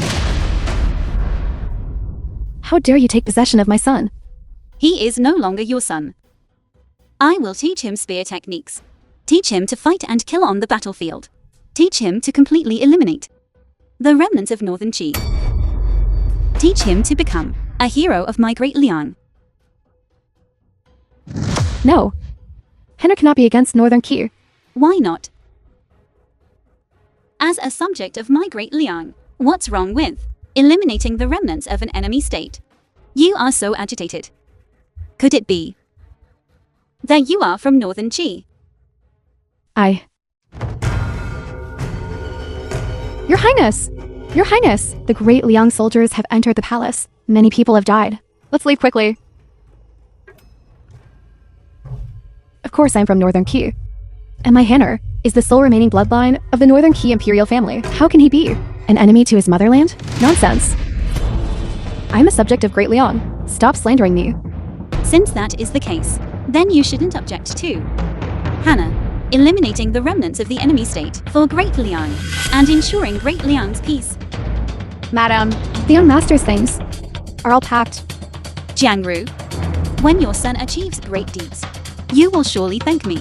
Speaker 7: How dare you take possession of my son?
Speaker 1: He is no longer your son. I will teach him spear techniques. Teach him to fight and kill on the battlefield. Teach him to completely eliminate the remnants of Northern Qi. Teach him to become a hero of my great Liang.
Speaker 7: No. Hanner cannot be against Northern Qi.
Speaker 1: Why not? As a subject of my great Liang, what's wrong with eliminating the remnants of an enemy state? You are so agitated. Could it be that you are from Northern Qi?
Speaker 7: Your Highness! Your Highness! The great Liang soldiers have entered the palace. Many people have died. Let's leave quickly. Of course I'm from Northern Qi. And my Hanner is the sole remaining bloodline of the Northern Qi imperial family. How can he be an enemy to his motherland? Nonsense. I'm a subject of Great Liang. Stop slandering me.
Speaker 1: Since that is the case, then you shouldn't object to Hannah eliminating the remnants of the enemy state for Great Liang and ensuring Great Liang's peace.
Speaker 7: Madam, the young master's things are all packed.
Speaker 1: Jiangru, when your son achieves great deeds, you will surely thank me.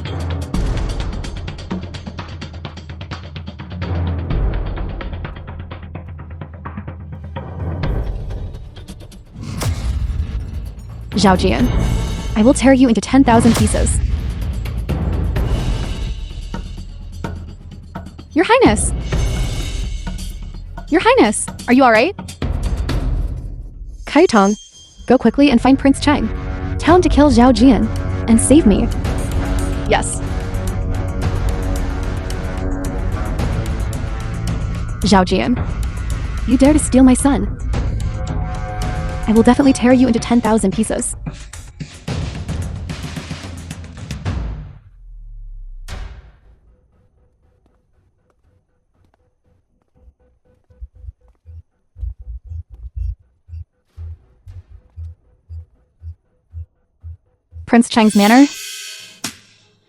Speaker 7: Zhao Jian, I will tear you into 10,000 pieces. Your Highness! Your Highness! Are you alright? Kai Tong, go quickly and find Prince Cheng. Tell him to kill Zhao Jian and save me. Yes. Zhao Jian, you dare to steal my son. I will definitely tear you into 10,000 pieces. Prince Cheng's manor?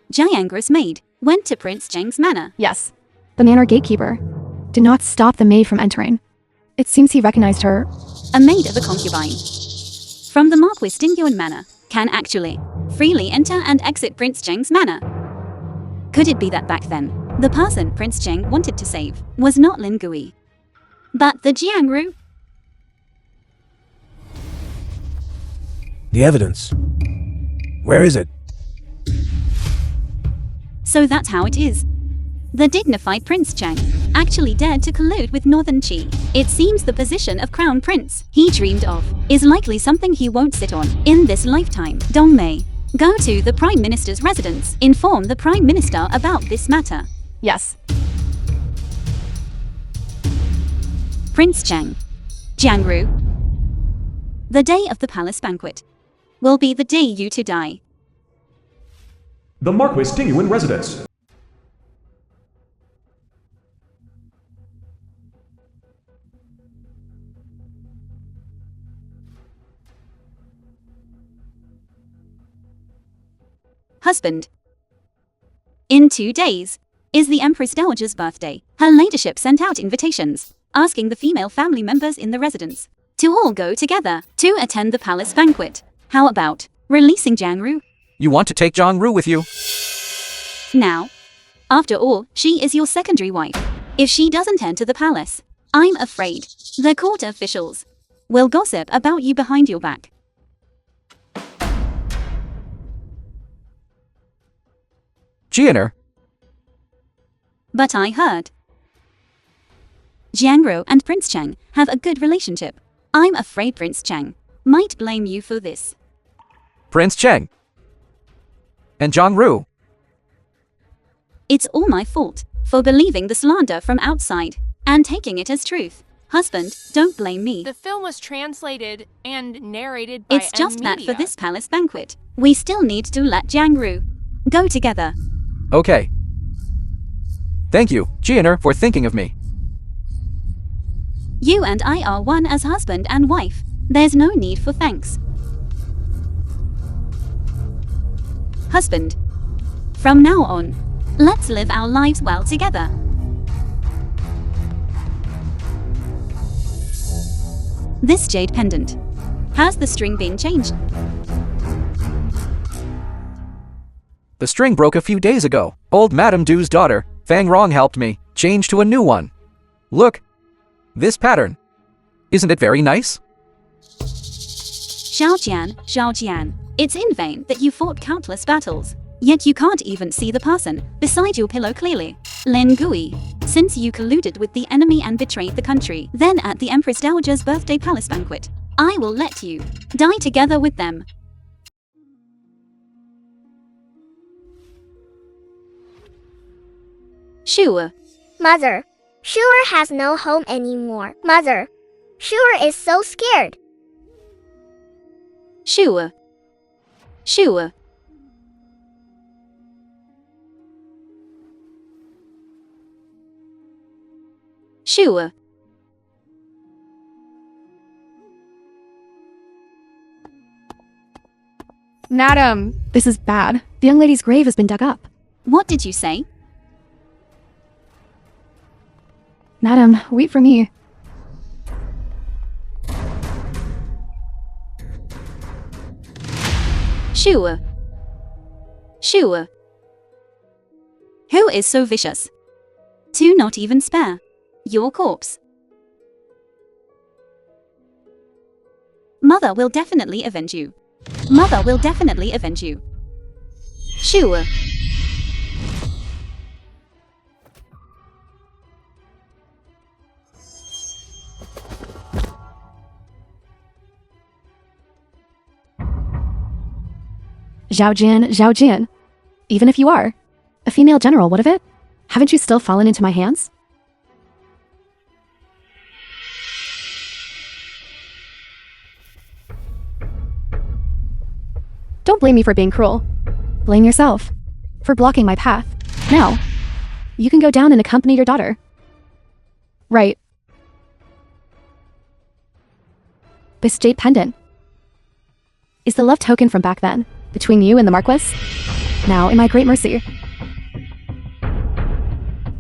Speaker 1: Jiangru's maid went to Prince Cheng's manor.
Speaker 7: Yes. The manor gatekeeper did not stop the maid from entering. It seems he recognized her.
Speaker 1: A maid of a concubine from the Marquis Dingyuan manor can actually freely enter and exit Prince Cheng's manor. Could it be that back then, the person Prince Cheng wanted to save was not Lin Gui, but the Jiangru?
Speaker 9: The evidence. Where is it?
Speaker 1: So that's how it is. The dignified Prince Cheng actually dared to collude with Northern Qi. It seems the position of Crown Prince he dreamed of is likely something he won't sit on in this lifetime. Dongmei, go to the Prime Minister's residence. Inform the Prime Minister about this matter.
Speaker 7: Yes.
Speaker 1: Prince Cheng. Jiangru. The day of the palace banquet will be the day you two die.
Speaker 3: The Marquis Dingyuan residence.
Speaker 1: Husband. In 2 days is the Empress Dowager's birthday. Her ladyship sent out invitations, asking the female family members in the residence to all go together to attend the palace banquet. How about releasing Jiangru?
Speaker 5: You want to take Jiangru with you?
Speaker 1: Now, after all, she is your secondary wife. If she doesn't enter the palace, I'm afraid the court officials will gossip about you behind your back.
Speaker 5: Jianer,
Speaker 1: But I heard Jiangru and Prince Cheng have a good relationship. I'm afraid Prince Cheng might blame you for this.
Speaker 5: Prince Cheng, and Jiangru.
Speaker 1: It's all my fault for believing the slander from outside and taking it as truth. Husband, don't blame me.
Speaker 6: The film was translated and narrated by
Speaker 1: It's just that for
Speaker 6: Media.
Speaker 1: this palace banquet, we still need to let Jiangru go together.
Speaker 5: Okay. Thank you, Jianer, for thinking of me.
Speaker 1: You and I are one as husband and wife. There's no need for thanks. Husband, from now on, let's live our lives well together. This jade pendant. Has the string been changed?
Speaker 5: The string broke a few days ago. Old Madame Du's daughter, Fang Rong, helped me change to a new one. Look. This pattern. Isn't it very nice?
Speaker 1: Xiao Jian, it's in vain that you fought countless battles. Yet you can't even see the person beside your pillow clearly. Lin Gui, since you colluded with the enemy and betrayed the country, then at the Empress Dowager's birthday palace banquet, I will let you die together with them. Sure.
Speaker 4: Mother, Sure has no home anymore. Mother, Sure is so scared.
Speaker 1: Sure.
Speaker 7: Madam, this is bad. The young lady's grave has been dug up.
Speaker 1: What did you say?
Speaker 7: Madam, wait for me.
Speaker 1: Sure. Who is so vicious? To not even spare your corpse. Mother will definitely avenge you. Sure.
Speaker 7: Zhao Jian. Even if you are a female general, what of it? Haven't you still fallen into my hands? Don't blame me for being cruel. Blame yourself for blocking my path. Now, you can go down and accompany your daughter. Right. This jade pendant is the love token from back then, between you and the Marquis. Now, in my great mercy,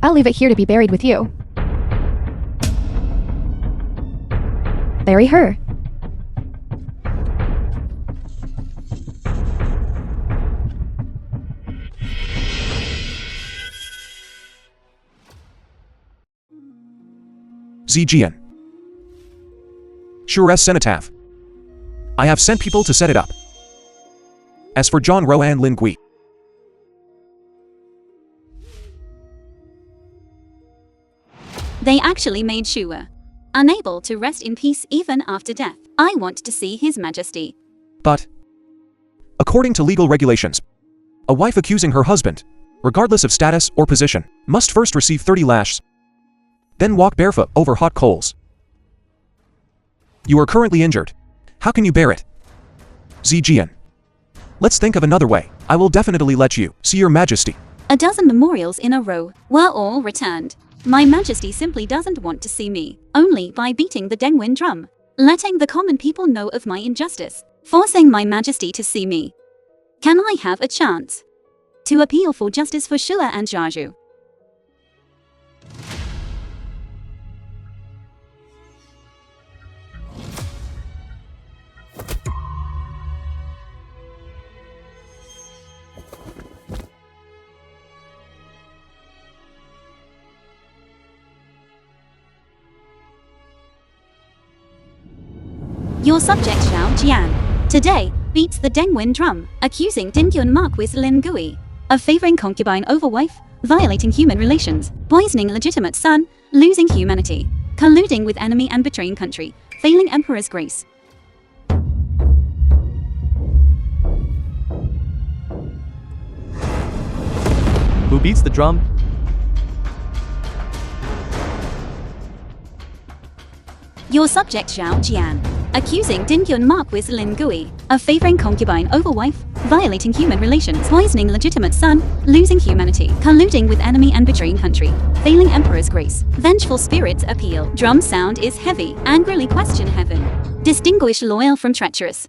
Speaker 7: I'll leave it here to be buried with you. Bury her.
Speaker 3: Zijian. Shure's cenotaph. I have sent people to set it up. As for John Ro and Lin Gui,
Speaker 1: They actually made Sure unable to rest in peace even after death. I want to see His Majesty.
Speaker 3: but according to legal regulations, a wife accusing her husband, regardless of status or position, must first receive 30 lashes, then walk barefoot over hot coals. You are currently injured. How can you bear it? Zijian. Let's think of another way. I will definitely let you see your majesty.
Speaker 1: A dozen memorials in a row were all returned. My Majesty simply doesn't want to see me, only by beating the Dengwin drum, letting the common people know of my injustice, forcing my Majesty to see me. Can I have a chance to appeal for justice for Sure and Jiaju? Your subject Xiao Jian today beats the Dengwin drum, accusing Dingyun Marquis Lin Gui of favoring concubine over wife, violating human relations, poisoning legitimate son, losing humanity, colluding with enemy and betraying country, failing emperor's grace.
Speaker 2: Who beats the drum?
Speaker 1: Your subject Xiao Jian, accusing Dingyun Marquis Lin Gui of favoring concubine over wife, violating human relations, poisoning legitimate son, losing humanity, colluding with enemy and betraying country, failing emperor's grace. Vengeful spirits appeal. Drum sound is heavy, angrily question heaven. Distinguish loyal from treacherous.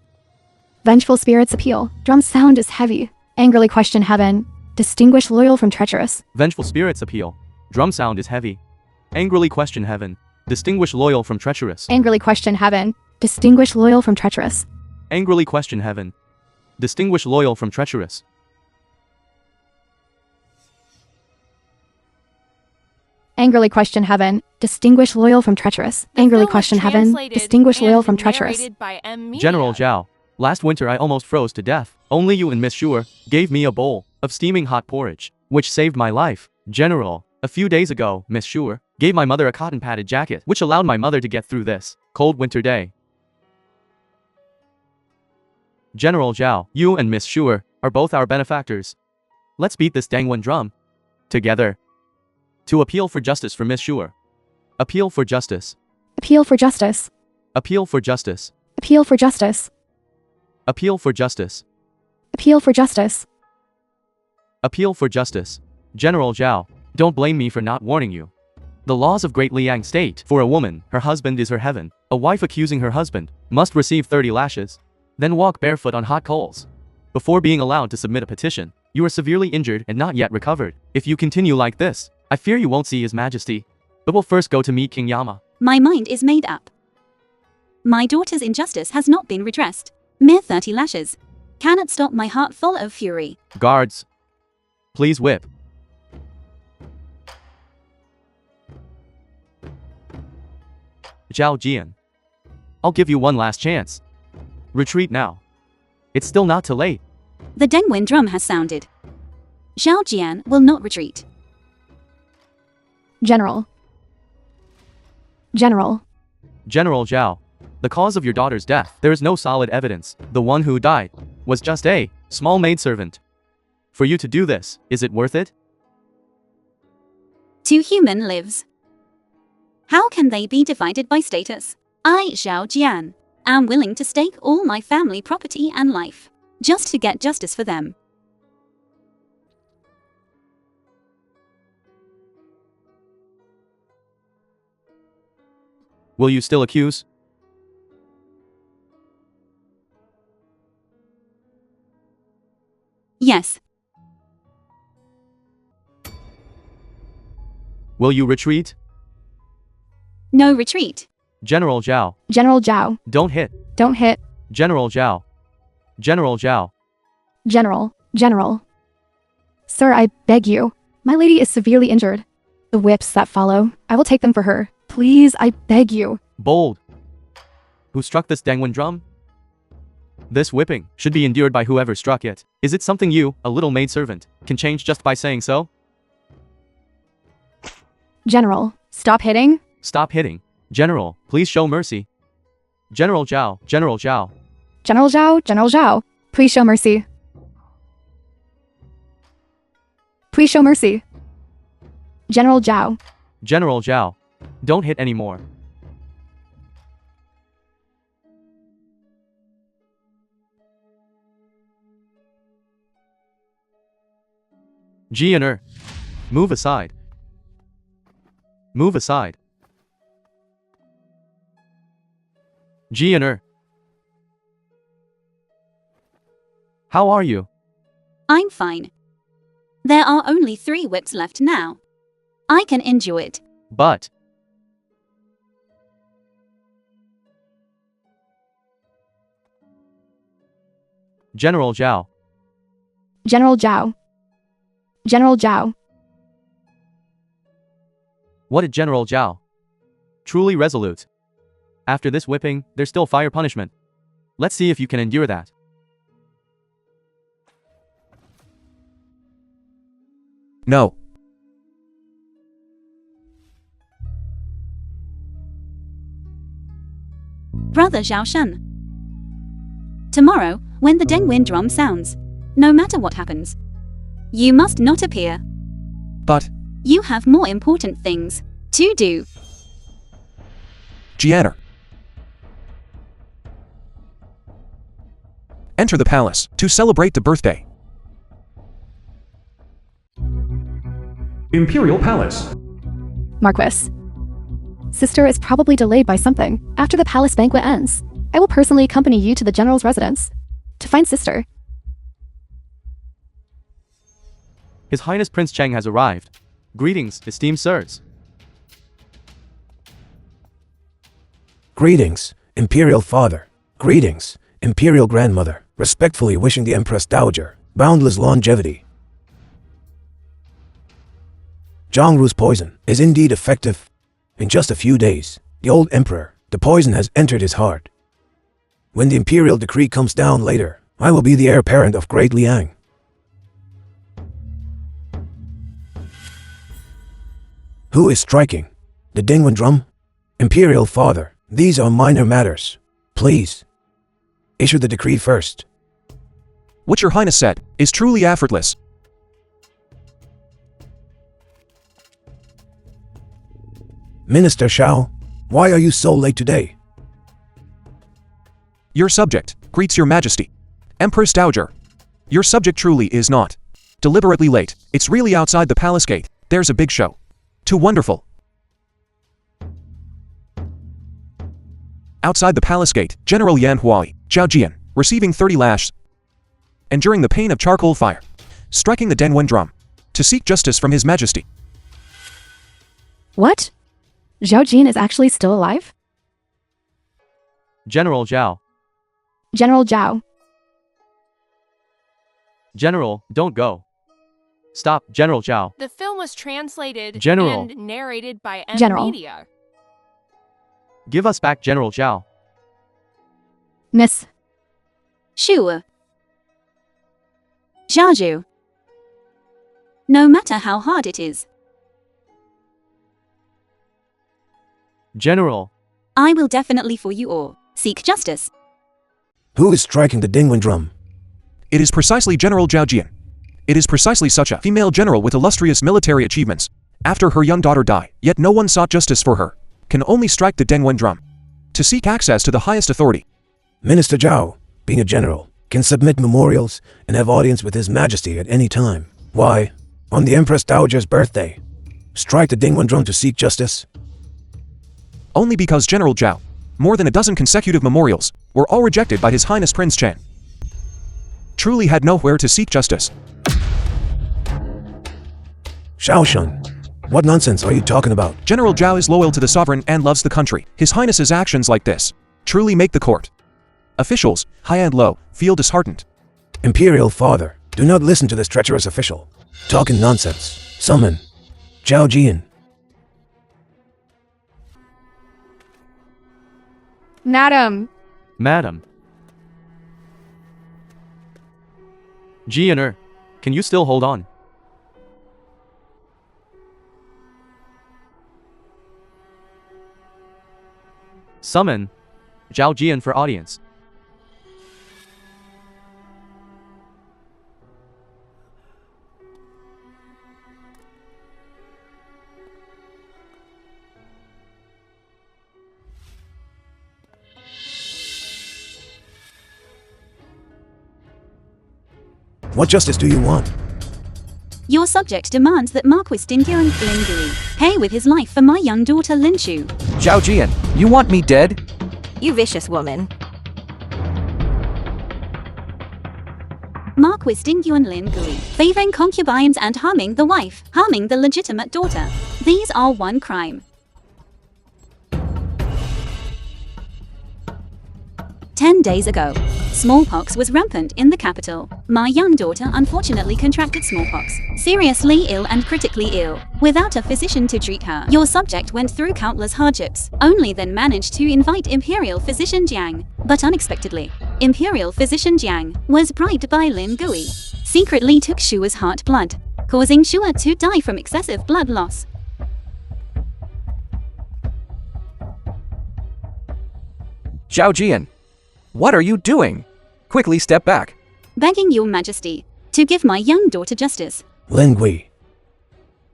Speaker 7: Vengeful spirits appeal. Drum sound is heavy. Angrily question heaven. Distinguish loyal from treacherous.
Speaker 2: Vengeful spirits appeal. Drum sound is heavy. Angrily question heaven. Distinguish loyal from treacherous.
Speaker 7: Angrily question heaven. Distinguish loyal from treacherous.
Speaker 2: Angrily question heaven. Distinguish loyal from treacherous.
Speaker 7: Angrily question heaven. Distinguish loyal from treacherous.
Speaker 6: The
Speaker 7: Angrily
Speaker 6: film was
Speaker 7: question heaven.
Speaker 6: translated
Speaker 7: Distinguish loyal
Speaker 6: and
Speaker 7: from treacherous.
Speaker 6: narrated by M. Media.
Speaker 2: General Zhao. Last winter I almost froze to death. Only you and Miss Shure gave me a bowl of steaming hot porridge, which saved my life. General, a few days ago, Miss Shure gave my mother a cotton padded jacket, which allowed my mother to get through this cold winter day. General Zhao, you and Miss Shure are both our benefactors. Let's beat this Dangwon drum together. To appeal for justice for Miss Shure. Appeal for justice.
Speaker 7: Appeal for justice.
Speaker 2: Appeal for justice.
Speaker 7: Appeal for justice.
Speaker 2: Appeal for justice.
Speaker 7: Appeal for justice.
Speaker 2: Appeal for justice. General Zhao, don't blame me for not warning you. The laws of Great Liang state, for a woman, her husband is her heaven. A wife accusing her husband must receive 30 lashes, then walk barefoot on hot coals. Before being allowed to submit a petition, you are severely injured and not yet recovered. If you continue like this, I fear you won't see His Majesty, but will first go to meet King Yama.
Speaker 1: My mind is made up. My daughter's injustice has not been redressed. Mere 30 lashes cannot stop my heart full of fury.
Speaker 2: Guards, please whip. Zhao Jian, I'll give you one last chance. Retreat now. It's still not too late.
Speaker 1: The Dengwin drum has sounded. Zhao Jian will not retreat.
Speaker 7: General. General.
Speaker 2: General Zhao, the cause of your daughter's death, there is no solid evidence. The one who died was just a small maidservant. For you to do this, is it worth it?
Speaker 1: 2 human lives. How can they be divided by status? I, Zhao Jian, am willing to stake all my family property and life, just to get justice for them.
Speaker 2: Will you still accuse?
Speaker 1: Yes.
Speaker 2: Will you retreat?
Speaker 1: No retreat.
Speaker 2: General Zhao,
Speaker 7: General Zhao.
Speaker 2: don't hit.
Speaker 7: Don't hit.
Speaker 2: General Zhao. General Zhao.
Speaker 7: General. General. Sir, I beg you. My lady is severely injured. The whips that follow, I will take them for her. Please, I beg you.
Speaker 2: Bold. Who struck this Dangwon drum? This whipping should be endured by whoever struck it. Is it something you, a little maidservant, can change just by saying so?
Speaker 7: General, stop hitting.
Speaker 2: Stop hitting. General, please show mercy. General Zhao, General Zhao.
Speaker 7: General Zhao, General Zhao. Please show mercy. Please show mercy. General Zhao.
Speaker 2: General Zhao. Don't hit anymore. Jianer. Move aside. Move aside. Jianer. How are you?
Speaker 1: I'm fine. There are only 3 whips left now. I can endure it.
Speaker 2: But General Zhao.
Speaker 7: General Zhao. General Zhao.
Speaker 2: What did General Zhao? Truly resolute. After this whipping, there's still fire punishment. Let's see if you can endure that.
Speaker 3: No.
Speaker 1: Brother Zhao Shen. Tomorrow, when the Dengwin drum sounds, no matter what happens, you must not appear.
Speaker 3: But,
Speaker 1: You have more important things to do.
Speaker 3: Jianer. Enter the palace to celebrate the birthday.
Speaker 10: Imperial Palace.
Speaker 7: Marquis. Sister is probably delayed by something. After the palace banquet ends, I will personally accompany you to the general's residence to find sister.
Speaker 2: His Highness Prince Cheng has arrived. Greetings, esteemed sirs.
Speaker 9: Greetings, Imperial Father. Greetings, Imperial Grandmother. Respectfully wishing the Empress Dowager boundless longevity. Zhongru's poison is indeed effective. In just a few days, the old Emperor, the poison has entered his heart. When the Imperial decree comes down later, I will be the heir apparent of Great Liang. Who is striking? The Dingwen drum? Imperial Father, these are minor matters. Please, issue the decree first.
Speaker 3: What your highness said is truly effortless.
Speaker 9: Minister Shao, why are you so late today?
Speaker 3: Your subject greets your majesty. Empress Dowager. Your subject truly is not deliberately late. It's really outside the palace gate. There's a big show. Too wonderful. Outside the palace gate, General Yan Huai, Zhao Jian, receiving 30 lashes, enduring the pain of charcoal fire, striking the Dengwen drum, to seek justice from his majesty.
Speaker 7: What? Zhao Jian is actually still alive?
Speaker 2: General Zhao.
Speaker 7: General Zhao.
Speaker 2: General, don't go. Stop, General Zhao.
Speaker 6: The film was translated
Speaker 2: General.
Speaker 6: and narrated by M
Speaker 7: General.
Speaker 6: Media.
Speaker 2: Give us back General Zhao.
Speaker 7: Miss.
Speaker 1: Shu. Zhaju. No matter how hard it is,
Speaker 2: General.
Speaker 1: I will definitely for you all seek justice.
Speaker 9: Who is striking the Dingwen drum?
Speaker 3: It is precisely General Zhao Jian. It is precisely such a female general with illustrious military achievements. After her young daughter died, yet no one sought justice for her. Can only strike the Dengwen drum to seek access to the highest authority.
Speaker 9: Minister Zhao, being a general, can submit memorials and have audience with His Majesty at any time. Why, on the Empress Dowager's birthday, strike the Dingwen drum to seek justice?
Speaker 3: Only because General Zhao, more than a dozen consecutive memorials, were all rejected by His Highness Prince Chen. Truly had nowhere to seek justice.
Speaker 9: Shaoshun, what nonsense are you talking about?
Speaker 3: General Zhao is loyal to the sovereign and loves the country. His Highness's actions like this truly make the court officials, high and low, feel disheartened.
Speaker 9: Imperial Father, do not listen to this treacherous official. Talking nonsense. Summon Zhao Jian.
Speaker 7: Madam.
Speaker 2: Madam. Jianer, can you still hold on? Summon Zhao Jian for audience.
Speaker 9: What justice do you want?
Speaker 1: Your subject demands that Marquis Dingyuan Lingui pay with his life for my young daughter Lin Shu.
Speaker 5: Zhao Jian, you want me dead?
Speaker 8: You vicious woman.
Speaker 1: Marquis Dingyuan Lingui, favoring concubines and harming the wife, harming the legitimate daughter. These are one crime. 10 days ago, smallpox was rampant in the capital. My young daughter unfortunately contracted smallpox, seriously ill and critically ill, without a physician to treat her. Your subject went through countless hardships, only then managed to invite Imperial Physician Jiang. But unexpectedly, Imperial Physician Jiang was bribed by Lin Gui, secretly took Shua's heart blood, causing Shua to die from excessive blood loss.
Speaker 5: Zhao Jian, what are you doing? Quickly step back.
Speaker 1: Begging your majesty to give my young daughter justice.
Speaker 9: Lin Gui.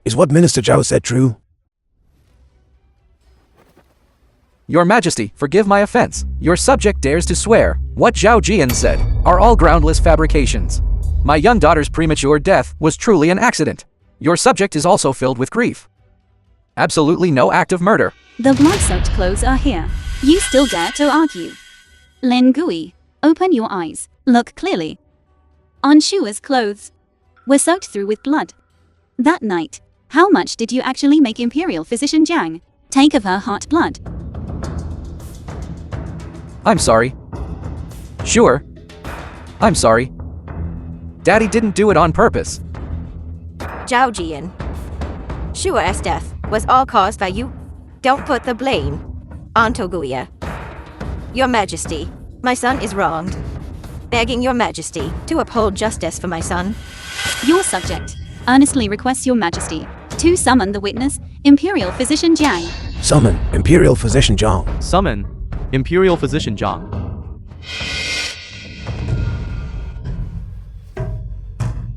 Speaker 9: Is what Minister Zhao said true?
Speaker 5: Your Majesty, forgive my offense. Your subject dares to swear what Zhao Jian said are all groundless fabrications. My young daughter's premature death was truly an accident. Your subject is also filled with grief. Absolutely no act of murder.
Speaker 1: The blood-soaked clothes are here. You still dare to argue? Lin Gui, open your eyes. Look clearly. On Shua's clothes were soaked through with blood. That night, how much did you actually make Imperial Physician Jiang take of her heart blood?
Speaker 5: I'm sorry. Sure. I'm sorry. Daddy didn't do it on purpose.
Speaker 8: Zhao Jian. Shua's death was all caused by you. Don't put the blame on Toguya. Your Majesty, my son is wronged. Begging your Majesty to uphold justice for my son.
Speaker 1: Your subject earnestly requests your Majesty to summon the witness, Imperial Physician Jiang.
Speaker 9: Summon Imperial Physician Zhang.
Speaker 2: Summon Imperial Physician Zhang.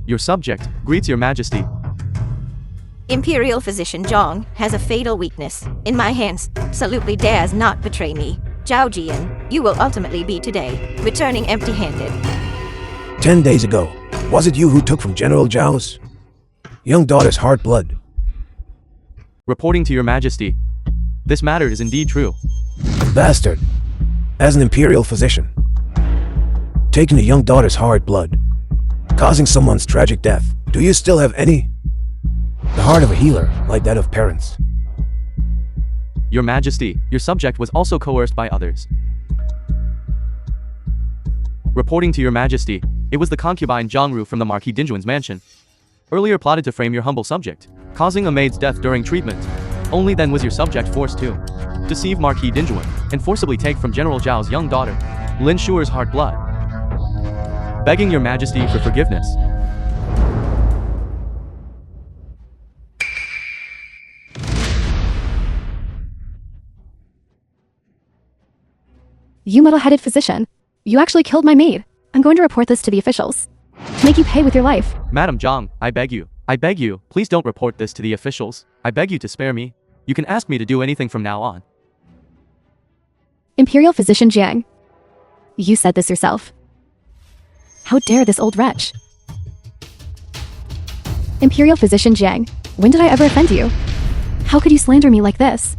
Speaker 2: Your subject greets your Majesty.
Speaker 8: Imperial Physician Zhang has a fatal weakness. In my hands, absolutely dares not betray me. Zhao Jian, you will ultimately be today, returning empty-handed.
Speaker 9: 10 days ago, was it you who took from General Zhao's young daughter's heart blood?
Speaker 2: Reporting to your Majesty, this matter is indeed true.
Speaker 9: Bastard. As an Imperial physician, taking a young daughter's heart blood, causing someone's tragic death, do you still have any? The heart of a healer, like that of parents.
Speaker 2: Your Majesty, your subject was also coerced by others. Reporting to your Majesty, it was the concubine Zhangru from the Marquis Dinjuan's mansion. Earlier plotted to frame your humble subject, causing a maid's death during treatment. Only then was your subject forced to deceive Marquis Dinjuan and forcibly take from General Zhao's young daughter, Lin Shuer's heart blood. Begging your Majesty for forgiveness.
Speaker 7: You muddle-headed physician. You actually killed my maid. I'm going to report this to the officials. To make you pay with your life.
Speaker 2: Madam Zhang, I beg you, please don't report this to the officials. I beg you to spare me. You can ask me to do anything from now on.
Speaker 7: Imperial Physician Jiang. You said this yourself. How dare this old wretch? Imperial Physician Jiang, when did I ever offend you? How could you slander me like this?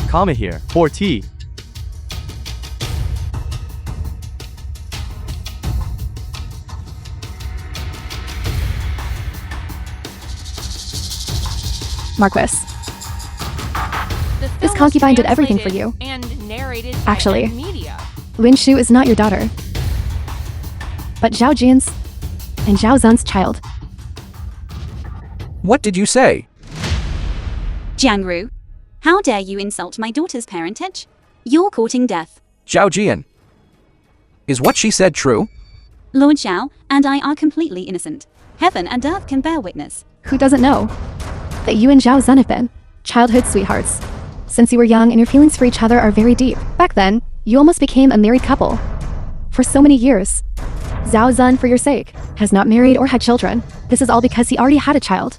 Speaker 2: Kama here, for tea.
Speaker 7: Marquis.
Speaker 6: The
Speaker 7: This
Speaker 6: film was
Speaker 7: concubine did everything for
Speaker 6: translated
Speaker 7: you.
Speaker 6: And narrated by
Speaker 7: Actually.
Speaker 6: M Media.
Speaker 7: Lin Shu is not your daughter, but Zhao Jian's and Zhao Zun's child.
Speaker 5: What did you say?
Speaker 1: Jiangru, how dare you insult my daughter's parentage? You're courting death.
Speaker 5: Zhao Jian. Is what she said true?
Speaker 1: Lord Zhao and I are completely innocent. Heaven and earth can bear witness.
Speaker 7: Who doesn't know that you and Zhao Zun have been childhood sweethearts since you were young, and your feelings for each other are very deep. Back then, you almost became a married couple. For so many years, Zhao Zun, for your sake, has not married or had children. This is all because he already had a child.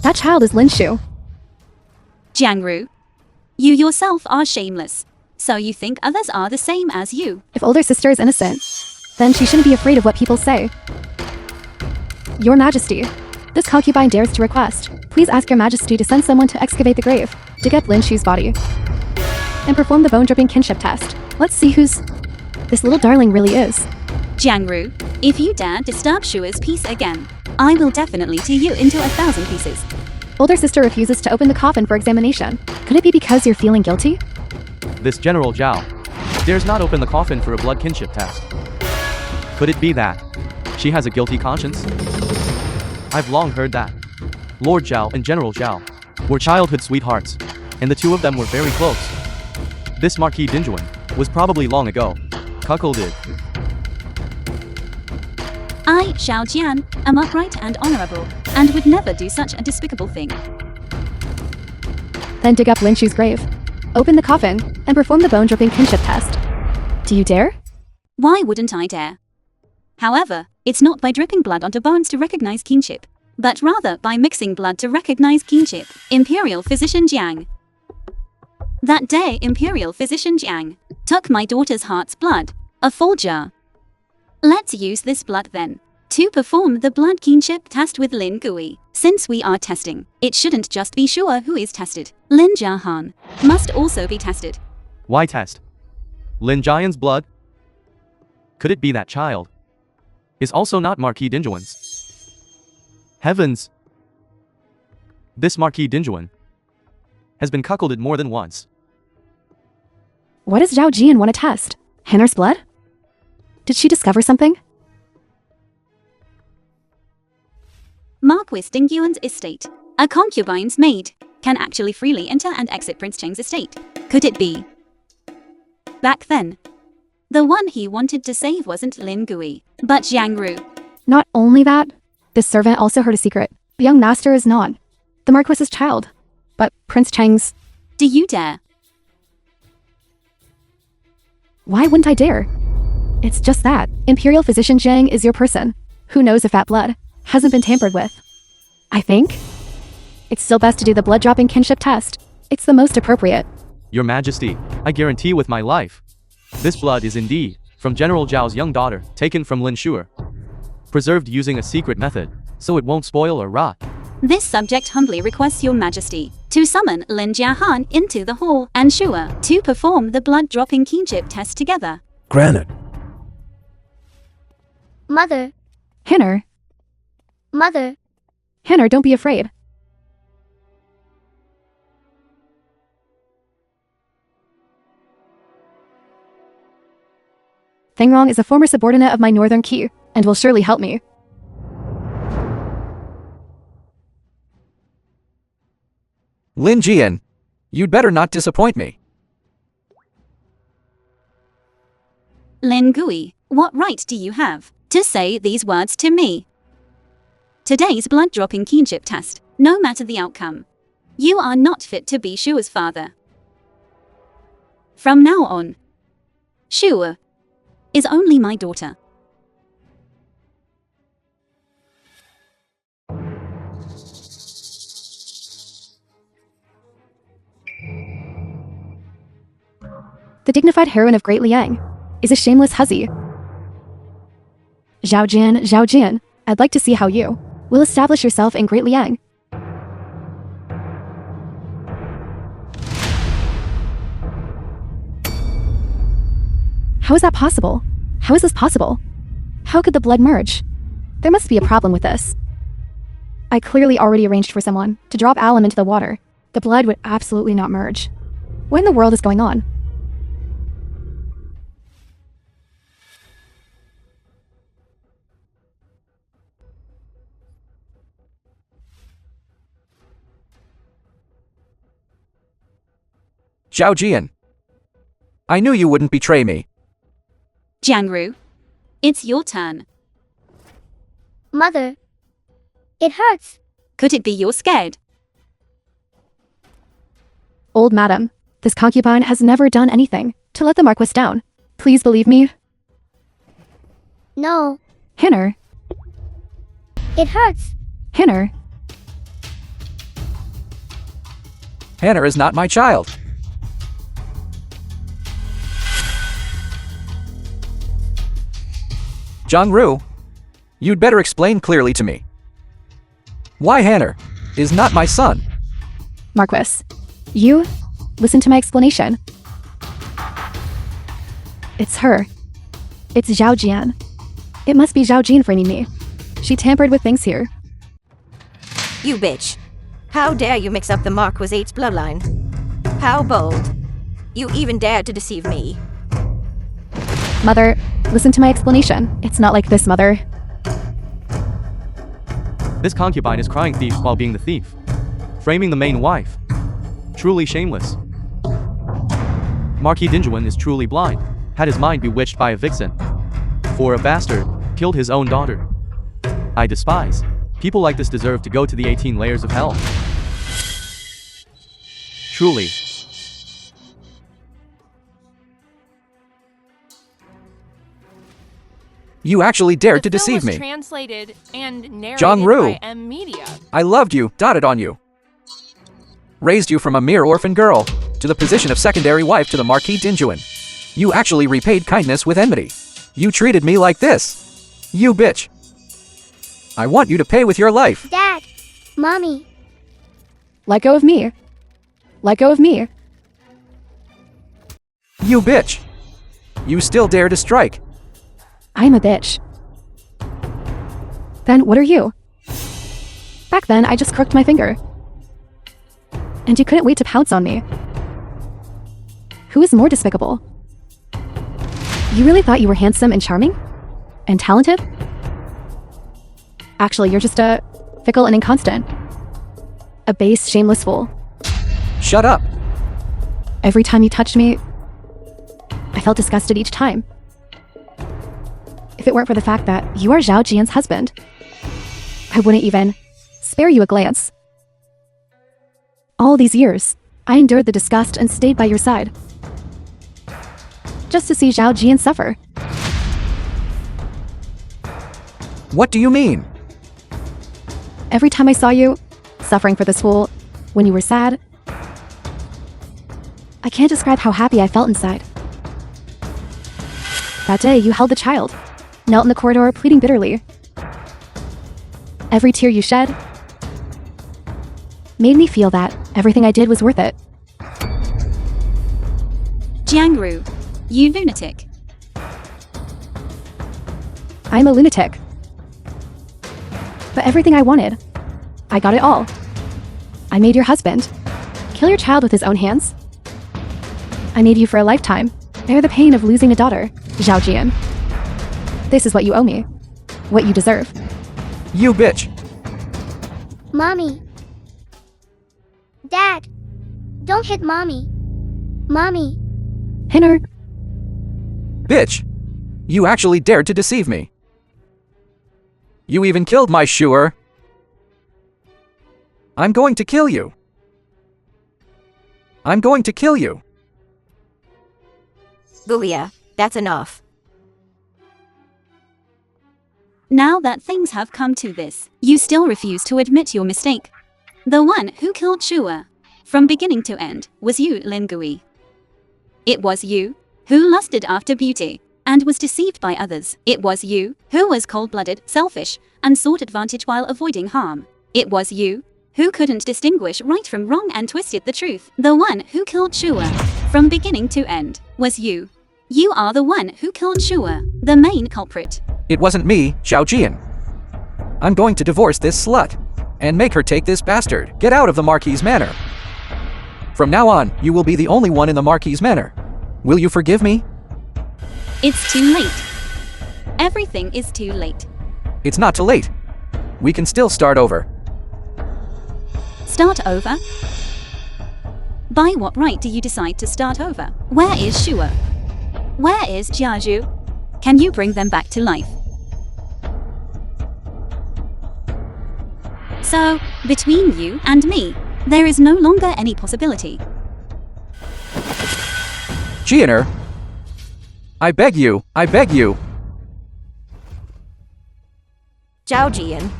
Speaker 7: That child is Lin Shu.
Speaker 1: Jiangru, you yourself are shameless. So you think others are the same as you.
Speaker 7: If older sister is innocent, then she shouldn't be afraid of what people say. Your Majesty, this concubine dares to request. Please ask your Majesty to send someone to excavate the grave, dig up Lin Shu's body, and perform the bone-dripping kinship test. Let's see whose this little darling really is.
Speaker 1: Jiangru, if you dare disturb Shua's peace again, I will definitely tear you into 1,000 pieces.
Speaker 7: Older sister refuses to open the coffin for examination. Could it be because you're feeling guilty?
Speaker 2: This General Zhao dares not open the coffin for a blood kinship test. Could it be that she has a guilty conscience? I've long heard that Lord Zhao and General Zhao were childhood sweethearts, and the two of them were very close. This Marquis Dinjuan was probably long ago cuckolded.
Speaker 1: I, Xiao Jian, am upright and honorable, and would never do such a despicable thing.
Speaker 7: Then dig up Lin Shu's grave, open the coffin, and perform the bone-dripping kinship test. Do you dare?
Speaker 1: Why wouldn't I dare? However, it's not by dripping blood onto bones to recognize kinship, but rather by mixing blood to recognize kinship. Imperial Physician Jiang. That day, Imperial Physician Jiang took my daughter's heart's blood, a full jar. Let's use this blood then to perform the blood kinship test with Lin Gui. Since we are testing, it shouldn't just be Shua who is tested. Lin Jiahan must also be tested.
Speaker 2: Why test Lin Jian's blood? Could it be that child is also not Marquis Dinjuan's? Heavens! This Marquis Dinjuan has been cuckolded more than once.
Speaker 7: What does Zhao Jian want to test? Henner's blood? Did she discover something?
Speaker 1: Marquis Dingyuan's estate. A concubine's maid can actually freely enter and exit Prince Cheng's estate. Could it be? Back then, the one he wanted to save wasn't Lin Gui, but Jiang Ru.
Speaker 7: Not only that, this servant also heard a secret. The young master is not the Marquis's child, but Prince Cheng's.
Speaker 1: Do you dare?
Speaker 7: Why wouldn't I dare? It's just that. Imperial Physician Jiang is your person. Who knows if that blood hasn't been tampered with? I think it's still best to do the blood-dropping kinship test. It's the most appropriate.
Speaker 2: Your Majesty, I guarantee with my life. This blood is indeed from General Zhao's young daughter, taken from Lin Shuer. Preserved using a secret method, so it won't spoil or rot.
Speaker 1: This subject humbly requests your Majesty to summon Lin Jiahan into the hall and Shuer to perform the blood-dropping kinship test together.
Speaker 9: Granted.
Speaker 4: Mother,
Speaker 7: Henner.
Speaker 4: mother,
Speaker 7: Henner, don't be afraid. Thangrong is a former subordinate of my northern Qi, and will surely help me.
Speaker 5: Lin Jian, you'd better not disappoint me.
Speaker 1: Lin Gui, what right do you have to say these words to me? Today's blood-dropping kinship test, no matter the outcome, you are not fit to be Shua's father. From now on, Shua is only my daughter.
Speaker 7: The dignified heroine of Great Liang is a shameless hussy. Zhao Jian, I'd like to see how you will establish yourself in Great Liang. How is that possible? How is this possible? How could the blood merge? There must be a problem with this. I clearly already arranged for someone to drop alum into the water. The blood would absolutely not merge. What in the world is going on?
Speaker 5: Zhao Jian, I knew you wouldn't betray me.
Speaker 1: Jiang Ru, it's your turn.
Speaker 4: mother. It hurts.
Speaker 1: Could it be you're scared?
Speaker 7: Old madam, this concubine has never done anything to let the Marquis down. Please believe me.
Speaker 4: No,
Speaker 7: Henner,
Speaker 4: it hurts.
Speaker 7: Henner,
Speaker 5: Hannah is not my child. Zhang Ru, you'd better explain clearly to me. Why Hannah is not my son?
Speaker 7: Marquis, you listen to my explanation. It's her. It's Zhao Jian. It must be Zhao Jian framing me. She tampered with things here.
Speaker 8: You bitch. How dare you mix up the Marquis' bloodline? How bold. You even dared to deceive me.
Speaker 7: Mother, listen to my explanation. It's not like this, Mother.
Speaker 2: This concubine is crying thief while being the thief. Framing the main wife. Truly shameless. Marquis Dinjuan is truly blind. Had his mind bewitched by a vixen. For a bastard, killed his own daughter. I despise. People like this deserve to go to the 18 layers of hell. Truly.
Speaker 5: You actually dared to
Speaker 6: The film
Speaker 5: deceive
Speaker 6: was
Speaker 5: me.
Speaker 6: translated and narrated
Speaker 5: Zhang Ru.
Speaker 6: by M Media.
Speaker 5: I loved you, dotted on you. Raised you from a mere orphan girl to the position of secondary wife to the Marquis Dinjuan. You actually repaid kindness with enmity. You treated me like this. You bitch. I want you to pay with your life.
Speaker 4: Dad, Mommy,
Speaker 7: Let go of me. Let go of me.
Speaker 5: You bitch. You still dare to strike.
Speaker 7: I'm a bitch. Then what are you? Back then, I just crooked my finger. and you couldn't wait to pounce on me. Who is more despicable? You really thought you were handsome and charming? And talented? Actually, you're just fickle and inconstant. A base, shameless fool.
Speaker 5: Shut up.
Speaker 7: Every time you touched me, I felt disgusted each time. If it weren't for the fact that you are Zhao Jian's husband, I wouldn't even spare you a glance. All these years, I endured the disgust and stayed by your side. Just to see Zhao Jian suffer.
Speaker 5: What do you mean?
Speaker 7: Every time I saw you, suffering for this fool, when you were sad, I can't describe how happy I felt inside. That day, you held the child, knelt in the corridor pleading bitterly. Every tear you shed made me feel that everything I did was worth it.
Speaker 1: Jiangru, you lunatic.
Speaker 7: I'm a lunatic. But everything I wanted, I got it all. I made your husband kill your child with his own hands. I made you for a lifetime bear the pain of losing a daughter, Zhao Jian. This is what you owe me. What you deserve.
Speaker 5: You bitch.
Speaker 4: Mommy. Dad. Don't hit Mommy. Mommy.
Speaker 7: Hinner.
Speaker 5: Bitch. You actually dared to deceive me. You even killed my Shuer. I'm going to kill you. I'm going to kill you.
Speaker 8: Booyah, that's enough.
Speaker 1: Now that things have come to this, you still refuse to admit your mistake. The one who killed Shuer, from beginning to end, was you, Lingui. It was you who lusted after beauty and was deceived by others. It was you who was cold-blooded, selfish, and sought advantage while avoiding harm. It was you who couldn't distinguish right from wrong and twisted the truth. The one who killed Shuer, from beginning to end, was you. You are the one who killed Shuer, the main culprit.
Speaker 5: It wasn't me, Zhao Jian. I'm going to divorce this slut and make her take this bastard. Get out of the Marquis Manor. From now on, you will be the only one in the Marquis Manor. Will you forgive me?
Speaker 1: It's too late. Everything is too late.
Speaker 5: It's not too late. We can still start over.
Speaker 1: Start over? By what right do you decide to start over? Where is Shuer? Where is Jiaju? Can you bring them back to life? So, between you and me, there is no longer any possibility.
Speaker 5: Jianer, I beg you, I beg you.
Speaker 8: Zhao Jian,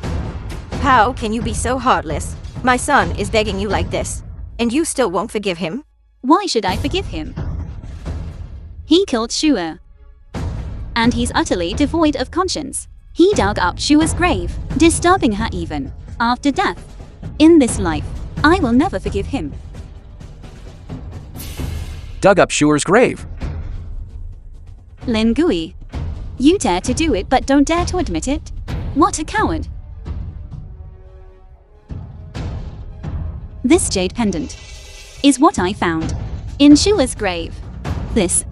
Speaker 8: how can you be so heartless? My son is begging you like this, and you still won't forgive him?
Speaker 1: Why should I forgive him? He killed Shuer. And he's utterly devoid of conscience. He dug up Shuer's grave, disturbing her even after death. In this life, I will never forgive him.
Speaker 5: Dug up Shuer's grave.
Speaker 1: Lingui, you dare to do it but don't dare to admit it? What a coward. This jade pendant is what I found in Shuer's grave. This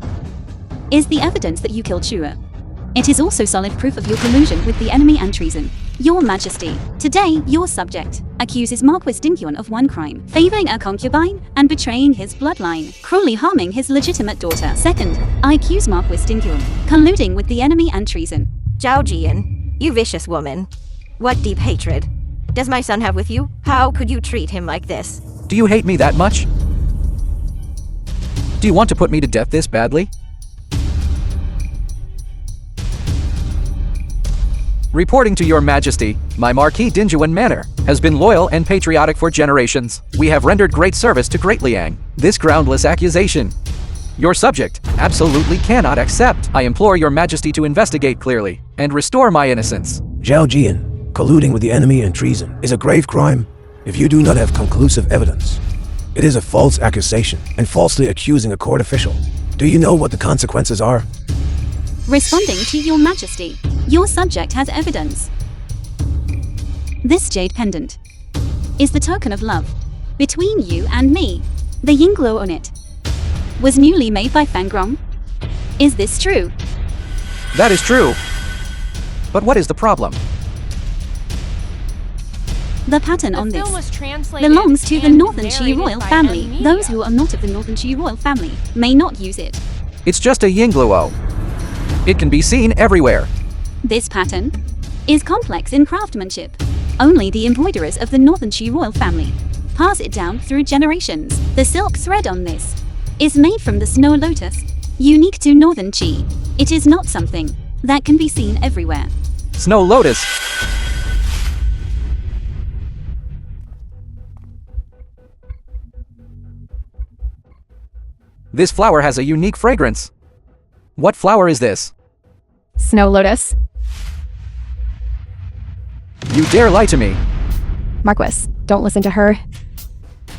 Speaker 1: is the evidence that you killed Shuer. It is also solid proof of your collusion with the enemy and treason. Your Majesty, today your subject accuses Marquis Dingyuan of one crime, favoring a concubine and betraying his bloodline, cruelly harming his legitimate daughter. Second, I accuse Marquis Dingyuan colluding with the enemy and treason.
Speaker 8: Zhao Jian, you vicious woman. What deep hatred does my son have with you? How could you treat him like this?
Speaker 5: Do you hate me that much? Do you want to put me to death this badly? Reporting to your Majesty, my Marquis Dingyuan Manor has been loyal and patriotic for generations. We have rendered great service to Great Liang. This groundless accusation, your subject absolutely cannot accept. I implore your Majesty to investigate clearly and restore my innocence.
Speaker 9: Zhao Jian, colluding with the enemy and treason is a grave crime if you do not have conclusive evidence. It is a false accusation and falsely accusing a court official. Do you know what the consequences are?
Speaker 1: Responding to your Majesty, your subject has evidence. This jade pendant is the token of love between you and me. The yin glow on it was newly made by Fang Rong. Is this true?
Speaker 5: That is true. But what is the problem?
Speaker 1: The pattern on
Speaker 6: The
Speaker 1: this
Speaker 6: film was translated
Speaker 1: belongs to the
Speaker 6: and
Speaker 1: Northern Qi
Speaker 6: narrated
Speaker 1: royal
Speaker 6: by
Speaker 1: family.
Speaker 6: Media.
Speaker 1: Those who are not of the Northern Qi royal family may not use it.
Speaker 5: It's just a yingluo. It can be seen everywhere.
Speaker 1: This pattern is complex in craftsmanship. Only the embroiderers of the Northern Qi royal family pass it down through generations. The silk thread on this is made from the snow lotus, unique to Northern Qi. It is not something that can be seen everywhere.
Speaker 5: Snow lotus. This flower has a unique fragrance. What flower is this?
Speaker 7: Snow lotus.
Speaker 5: You dare lie to me.
Speaker 7: Marquis, don't listen to her.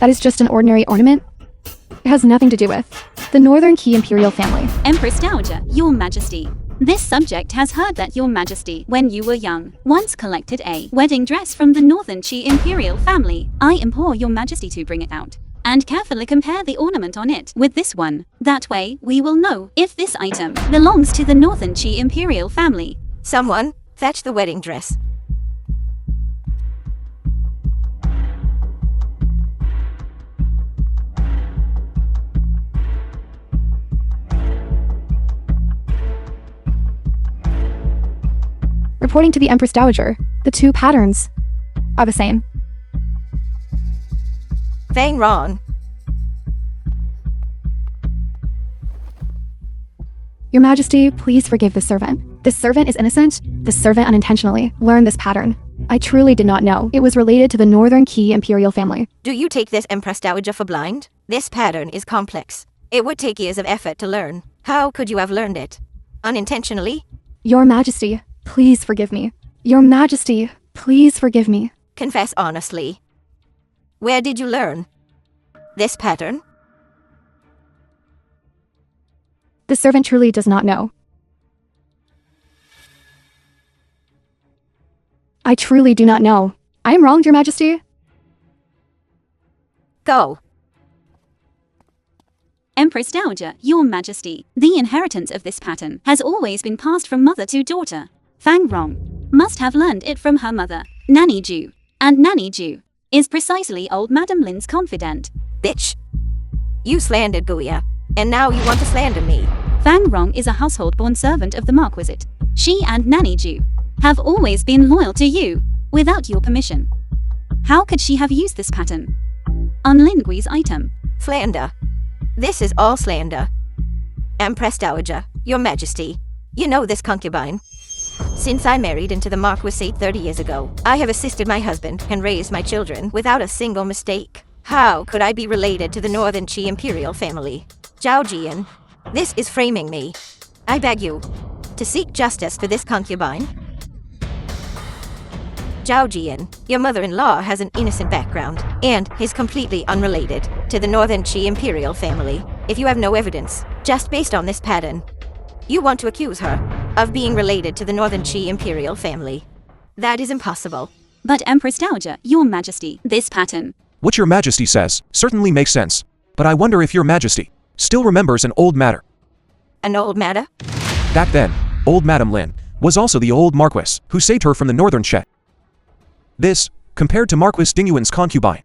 Speaker 7: That is just an ordinary ornament. It has nothing to do with the Northern Qi imperial family.
Speaker 1: Empress Dowager, Your Majesty. This subject has heard that Your Majesty, when you were young, once collected a wedding dress from the Northern Qi imperial family. I implore Your Majesty to bring it out and carefully compare the ornament on it with this one. That way, we will know if this item belongs to the Northern Qi imperial family.
Speaker 8: Someone, fetch the wedding dress.
Speaker 7: Reporting to the Empress Dowager, the two patterns are the same.
Speaker 8: Fang Rong.
Speaker 7: Your Majesty, please forgive the servant. This servant is innocent. The servant unintentionally learned this pattern. I truly did not know it was related to the Northern Qi imperial family.
Speaker 8: Do you take this Empress Dowager for blind? This pattern is complex. It would take years of effort to learn. How could you have learned it? Unintentionally?
Speaker 7: Your Majesty, please forgive me. Your Majesty, please forgive me.
Speaker 8: Confess honestly. Where did you learn this pattern?
Speaker 7: The servant truly does not know. I truly do not know. I am wronged, Your Majesty.
Speaker 8: Go.
Speaker 1: Empress Dowager, Your Majesty, the inheritance of this pattern has always been passed from mother to daughter. Fang Rong must have learned it from her mother, Nanny Ju. And Nanny Ju is precisely old Madame Lin's confidant.
Speaker 8: Bitch. You slandered Guya, and now you want to slander me.
Speaker 1: Fang Rong is a household-born servant of the Marquisate. She and Nanny Ju have always been loyal to you, without your permission. How could she have used this pattern on Lin Gui's item?
Speaker 8: Slander. This is all slander. Empress Dowager, Your Majesty, you know this concubine. Since I married into the Marquisate 30 years ago, I have assisted my husband and raised my children without a single mistake. How could I be related to the Northern Qi imperial family? Zhao Jian, this is framing me. I beg you to seek justice for this concubine. Zhao Jian, your mother-in-law has an innocent background and is completely unrelated to the Northern Qi imperial family. If you have no evidence, just based on this pattern, you want to accuse her of being related to the Northern Qi imperial family. That is impossible.
Speaker 1: But Empress Dowager, Your Majesty, this pattern.
Speaker 3: What Your Majesty says certainly makes sense, but I wonder if Your Majesty still remembers an old matter.
Speaker 8: An old matter?
Speaker 3: Back then, old Madame Lin was also the old Marquis who saved her from the Northern Chet. This, compared to Marquis Dingyuan's concubine,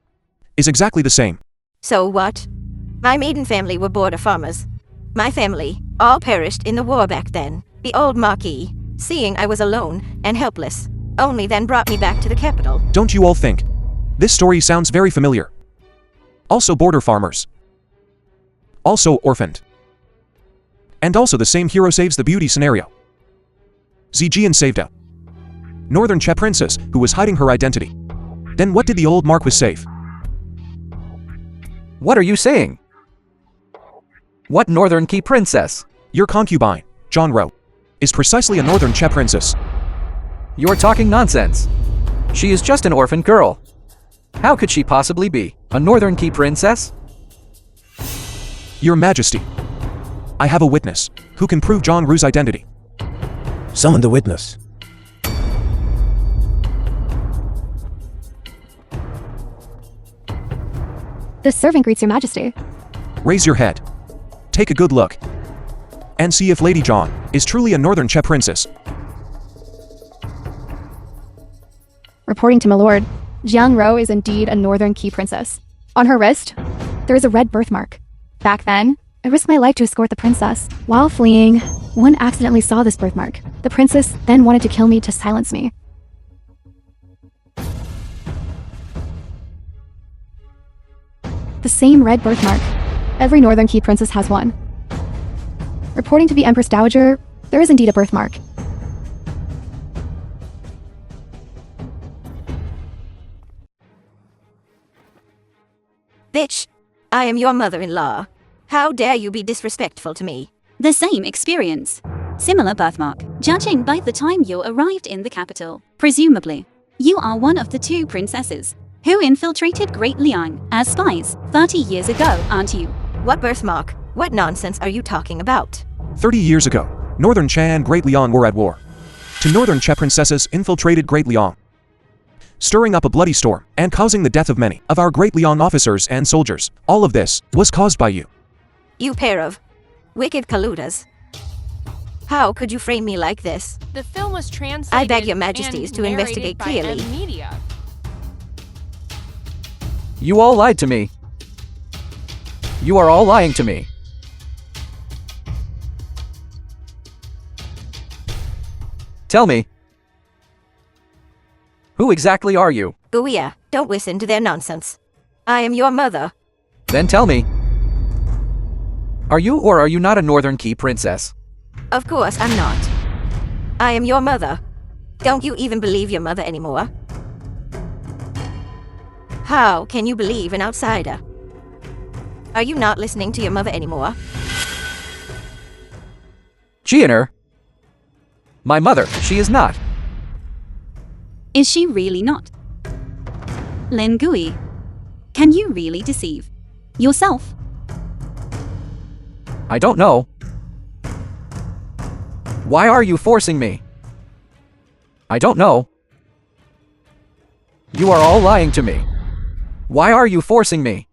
Speaker 3: is exactly the same.
Speaker 8: So what? My maiden family were border farmers. My family all perished in the war back then. The old Marquis, seeing I was alone and helpless, only then brought me back to the capital.
Speaker 3: Don't you all think this story sounds very familiar? Also border farmers. Also orphaned. And also the same hero saves the beauty scenario. Zijian saved a Northern Che princess who was hiding her identity. Then what did the old Marquis save?
Speaker 5: What are you saying? What Northern Qi princess?
Speaker 3: Your concubine, John Ro, is precisely a Northern Che princess.
Speaker 5: You're talking nonsense. She is just an orphan girl. How could she possibly be a Northern Qi princess?
Speaker 3: Your Majesty, I have a witness who can prove John Ru's identity.
Speaker 9: Summon the witness.
Speaker 7: The servant greets your majesty.
Speaker 3: Raise your head. Take a good look. And see if Lady John is truly a Northern Che princess.
Speaker 7: Reporting to my lord, Jiang Ro is indeed a Northern Qi princess. On her wrist, there is a red birthmark. Back then, I risked my life to escort the princess. While fleeing, one accidentally saw this birthmark. The princess then wanted to kill me to silence me. The same red birthmark. Every Northern Qi princess has one. Reporting to the Empress Dowager, there is indeed a birthmark.
Speaker 8: Bitch, I am your mother-in-law. How dare you be disrespectful to me?
Speaker 1: The same experience. Similar birthmark. Judging by the time you arrived in the capital, presumably, you are one of the two princesses who infiltrated Great Liang as spies 30 years ago, aren't you?
Speaker 8: What birthmark? What nonsense are you talking about?
Speaker 3: 30 years ago, Northern Che and Great Liang were at war. Two Northern Che princesses infiltrated Great Liang, stirring up a bloody storm and causing the death of many of our Great Liang officers and soldiers. All of this was caused by you.
Speaker 8: You pair of wicked colluders. How could you frame me like this?
Speaker 6: The film was translated.
Speaker 8: I beg your majesties
Speaker 6: and
Speaker 8: to investigate
Speaker 6: narrated by
Speaker 8: clearly.
Speaker 6: Media.
Speaker 5: You all lied to me. You are all lying to me. Tell me. Who exactly are you?
Speaker 8: Booyah, don't listen to their nonsense. I am your mother.
Speaker 5: Then tell me. Are you or are you not a Northern Qi princess?
Speaker 8: Of course I'm not. I am your mother. Don't you even believe your mother anymore? How can you believe an outsider? Are you not listening to your mother anymore?
Speaker 5: Jianer. My mother, she is not.
Speaker 1: Is she really not? Lin Gui, can you really deceive yourself?
Speaker 5: I don't know. Why are you forcing me? I don't know. You are all lying to me. Why are you forcing me?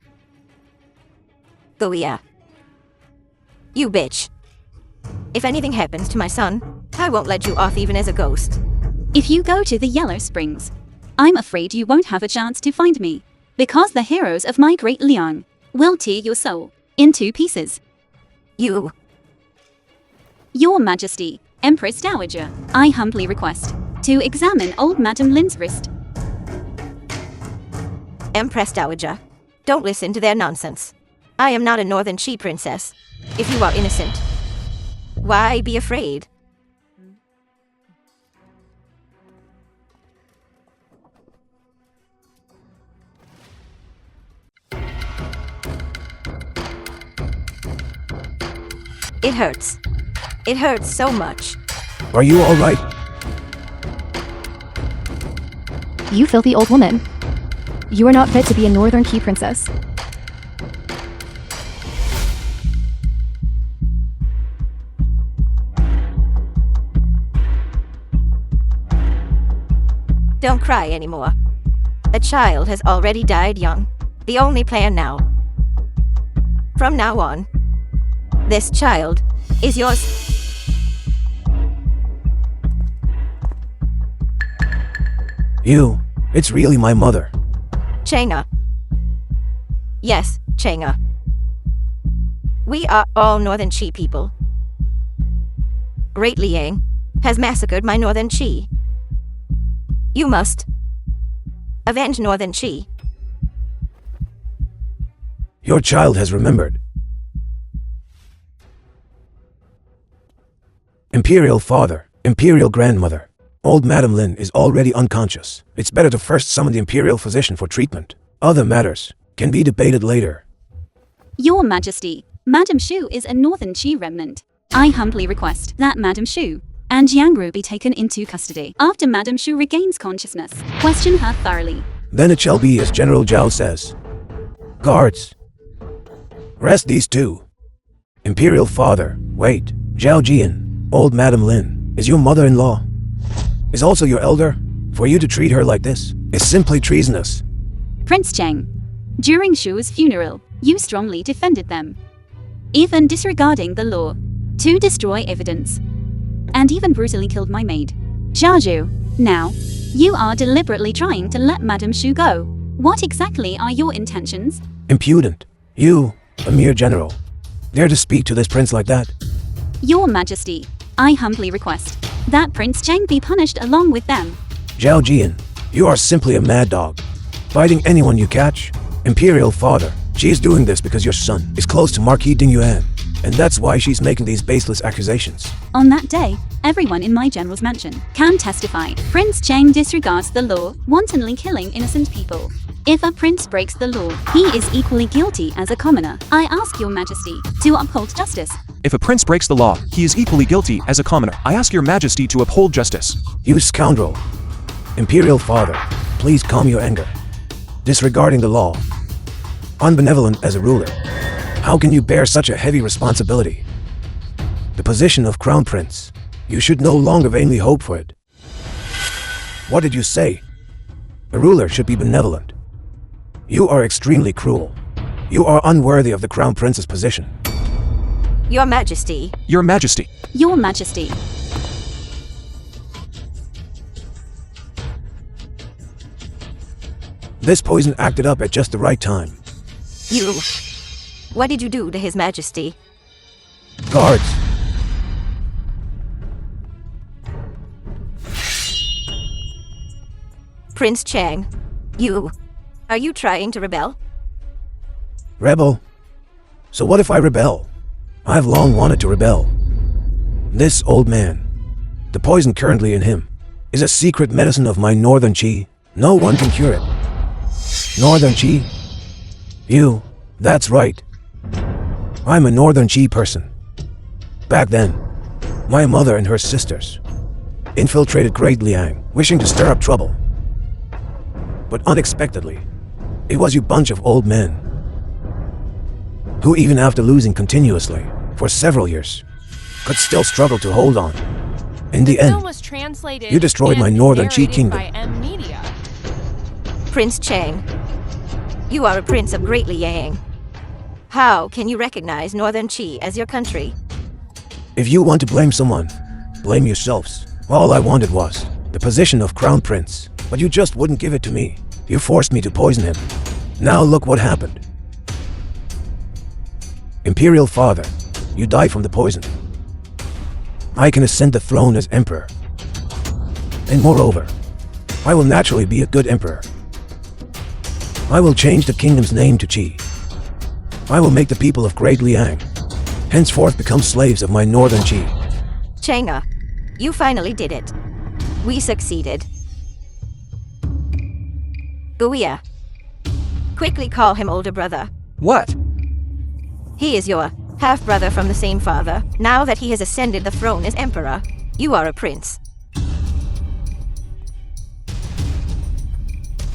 Speaker 8: Booyah. You bitch. If anything happens to my son, I won't let you off even as a ghost.
Speaker 1: If you go to the Yellow Springs, I'm afraid you won't have a chance to find me, because the heroes of my Great Liang will tear your soul in 2 pieces.
Speaker 8: You.
Speaker 1: Your Majesty, Empress Dowager, I humbly request to examine old Madame Lin's wrist.
Speaker 8: Empress Dowager, don't listen to their nonsense. I am not a Northern Qi princess. If you are innocent, why be afraid? It hurts. It hurts so much.
Speaker 9: Are you all right?
Speaker 7: You filthy old woman. You are not fit to be a Northern Qi princess.
Speaker 8: Don't cry anymore. A child has already died young. The only plan now. From now on, this child is yours.
Speaker 9: It's really my mother.
Speaker 8: Chenga. Yes, Chenga. We are all Northern Qi people. Great Liang has massacred my Northern Qi. You must avenge Northern Qi.
Speaker 9: Your child has remembered. Imperial father, Imperial grandmother. Old Madame Lin is already unconscious. It's better to first summon the Imperial physician for treatment. Other matters can be debated later.
Speaker 1: Your Majesty, Madame Shu is a Northern Qi remnant. I humbly request that Madame Shu and Jiang Ru be taken into custody. After Madame Shu regains consciousness, question her thoroughly.
Speaker 9: Then it shall be as General Zhao says. Guards, arrest these two. Imperial father, wait. Zhao Jian, old Madame Lin, is your mother-in-law. Is also your elder. For you to treat her like this is simply treasonous.
Speaker 1: Prince Cheng, During Shu's funeral, you strongly defended them, even disregarding the law, to destroy evidence, and even brutally killed my maid, Xiaozhu. Now, you are deliberately trying to let Madame Shu go. What exactly are your intentions?
Speaker 9: Impudent. You, a mere general, dare to speak to this prince like that?
Speaker 1: Your Majesty, I humbly request that Prince Cheng be punished along with them.
Speaker 9: Zhao Jian, you are simply a mad dog, biting anyone you catch. Imperial father, she is doing this because your son is close to Marquis Dingyuan, and that's why she's making these baseless accusations.
Speaker 1: On that day, everyone in my general's mansion can testify Prince Cheng disregards the law, wantonly killing innocent people. If a prince breaks the law, he is equally guilty as a commoner. I ask your Majesty to uphold justice.
Speaker 3: If a prince breaks the law, he is equally guilty as a commoner. I ask your majesty to uphold justice.
Speaker 9: You scoundrel. Imperial father, please calm your anger. Disregarding the law, unbenevolent as a ruler, how can you bear such a heavy responsibility? The position of crown prince, you should no longer vainly hope for it. What did you say? A ruler should be benevolent. You are extremely cruel. You are unworthy of the crown prince's position.
Speaker 8: Your Majesty.
Speaker 3: Your majesty.
Speaker 1: Your Majesty.
Speaker 9: This poison acted up at just the right time.
Speaker 8: You. What did you do to His Majesty?
Speaker 9: Guards!
Speaker 8: Prince Cheng. You. Are you trying to rebel?
Speaker 9: Rebel? So what if I rebel? I've long wanted to rebel. This old man, the poison currently in him, is a secret medicine of my northern chi. No one can cure it. Northern chi? You, that's right. I'm a northern chi person. Back then, my mother and her sisters infiltrated Great Liang, wishing to stir up trouble. But unexpectedly, it was you bunch of old men who, even after losing continuously for several years, could still struggle to hold on. In the end,
Speaker 6: film was translated
Speaker 9: you destroyed my
Speaker 6: and
Speaker 9: northern chi
Speaker 6: narrated
Speaker 9: kingdom.
Speaker 6: by M Media.
Speaker 8: Prince Cheng. You are a prince of Great Liang. How can you recognize Northern Qi as your country?
Speaker 9: If you want to blame someone, blame yourselves. All I wanted was the position of crown prince, but you just wouldn't give it to me. You forced me to poison him. Now look what happened. Imperial father, you die from the poison. I can ascend the throne as emperor. And moreover, I will naturally be a good emperor. I will change the kingdom's name to Qi. I will make the people of Great Liang henceforth become slaves of my northern Qi.
Speaker 8: Chenga, you finally did it. We succeeded. Booyah. Quickly call him older brother.
Speaker 5: What?
Speaker 8: He is your half-brother from the same father. Now that he has ascended the throne as emperor, you are a prince.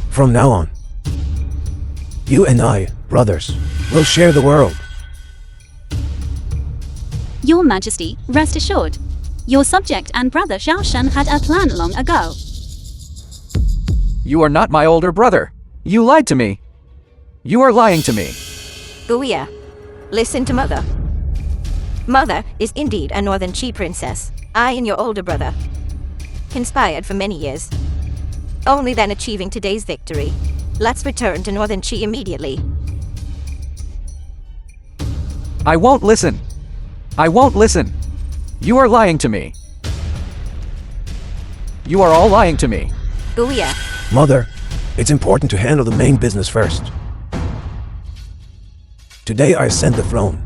Speaker 9: From now on, you and I, brothers, will share the world.
Speaker 1: Your Majesty, rest assured. Your subject and brother Xiao Shen had a plan long ago.
Speaker 5: You are not my older brother. You lied to me. You are lying to me.
Speaker 8: Booyah. Listen to Mother. Mother is indeed a Northern Qi princess. I and your older brother conspired for many years, only then achieving today's victory. Let's return to Northern Qi immediately.
Speaker 5: I won't listen. I won't listen. You are lying to me. You are all lying to me.
Speaker 8: Booyah.
Speaker 9: Mother, it's important to handle the main business first. Today I ascend the throne.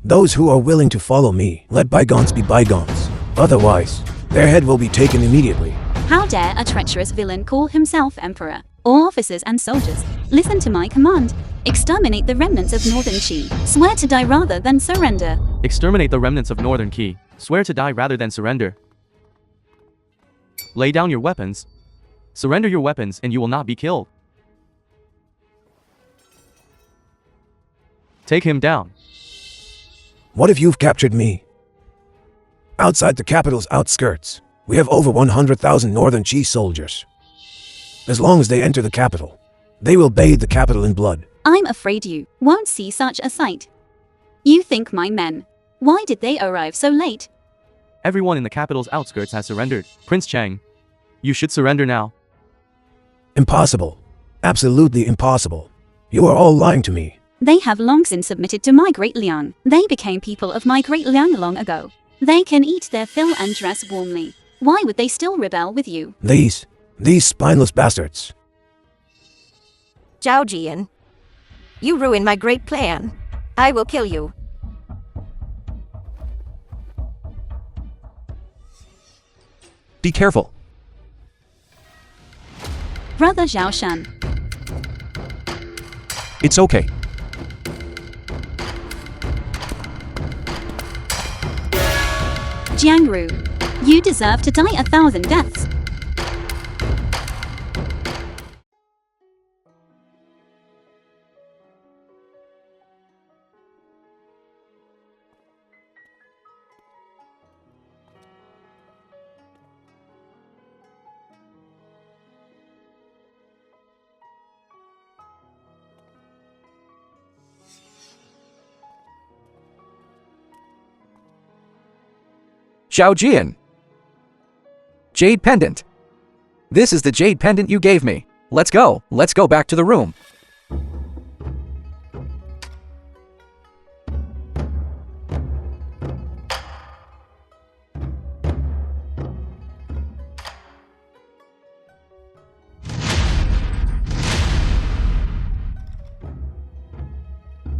Speaker 9: Those who are willing to follow me, let bygones be bygones. Otherwise, their head will be taken immediately.
Speaker 1: How dare a treacherous villain call himself emperor? All officers and soldiers, listen to my command. Exterminate the remnants of Northern Qi. Swear to die rather than surrender.
Speaker 2: Exterminate the remnants of Northern Qi. Swear to die rather than surrender. Lay down your weapons. Surrender your weapons and you will not be killed. Take him down.
Speaker 9: What if you've captured me? Outside the capital's outskirts, we have over 100,000 Northern Qi soldiers. As long as they enter the capital, They will bathe the capital in blood.
Speaker 1: I'm afraid you won't see such a sight. You think my men. Why did they arrive so late?
Speaker 2: Everyone in the capital's outskirts has surrendered. Prince Chang, you should surrender now.
Speaker 9: Impossible. Absolutely impossible. You are all lying to me.
Speaker 1: They have long since submitted to my great Liang. They became people of my great Liang long ago. They can eat their fill and dress warmly. Why would they still rebel with you?
Speaker 9: These spineless bastards.
Speaker 8: Zhao Jian, you ruined my great plan. I will kill you.
Speaker 3: Be careful.
Speaker 1: Brother Zhao Shan.
Speaker 3: It's okay.
Speaker 1: Jiang Ru, you deserve to die 1,000 deaths.
Speaker 5: Zhao Jian. Jade pendant. This is the jade pendant you gave me. Let's go back to the room.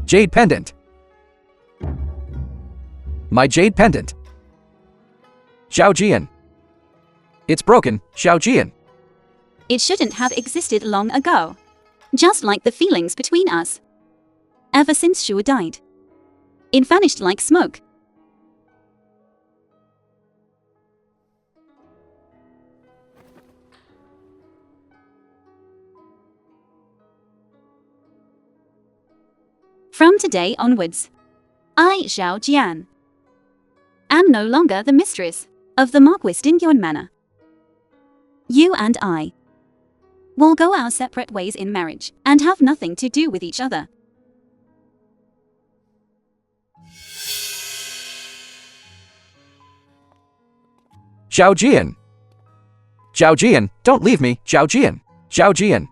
Speaker 5: Jade pendant. My jade pendant. Zhao Jian. It's broken, Zhao Jian.
Speaker 1: It shouldn't have existed long ago. Just like the feelings between us. Ever since Shu died. It vanished like smoke. From today onwards, I, Zhao Jian, am no longer the mistress of the Marquis Dingyuan Manor. You and I will go our separate ways in marriage and have nothing to do with each other.
Speaker 5: Zhao Jian. Zhao Jian, don't leave me, Zhao Jian. Zhao Jian.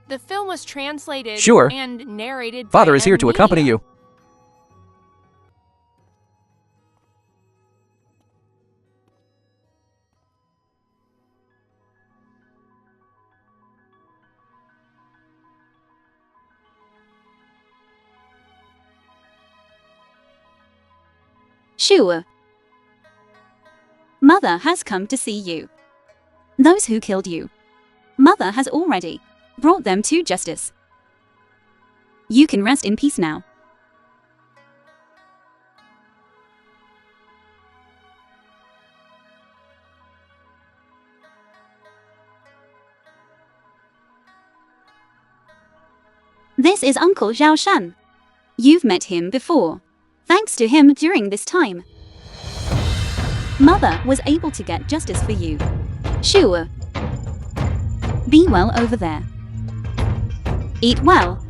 Speaker 6: The film was translated
Speaker 5: Sure.
Speaker 6: and narrated
Speaker 5: Father
Speaker 6: by
Speaker 5: is here to accompany
Speaker 6: Media.
Speaker 5: you.
Speaker 1: Sure. Mother has come to see you. Those who killed you. Mother has already brought them to justice. You can rest in peace now. This is Uncle Zhao Shan. You've met him before. Thanks to him during this time, Mother was able to get justice for you. Sure. Be well over there. Eat well.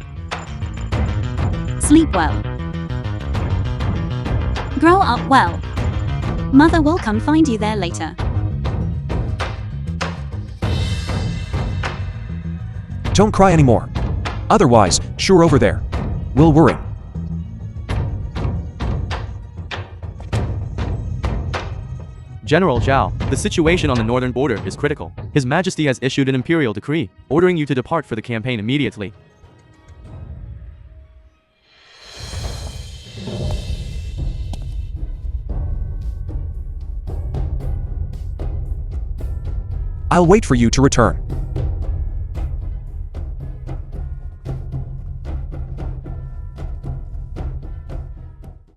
Speaker 1: Sleep well. Grow up well. Mother will come find you there later.
Speaker 3: Don't cry anymore. Otherwise, sure over there will worry.
Speaker 2: General Zhao, the situation on the northern border is critical. His Majesty has issued an imperial decree, ordering you to depart for the campaign immediately.
Speaker 3: I'll wait for you to return.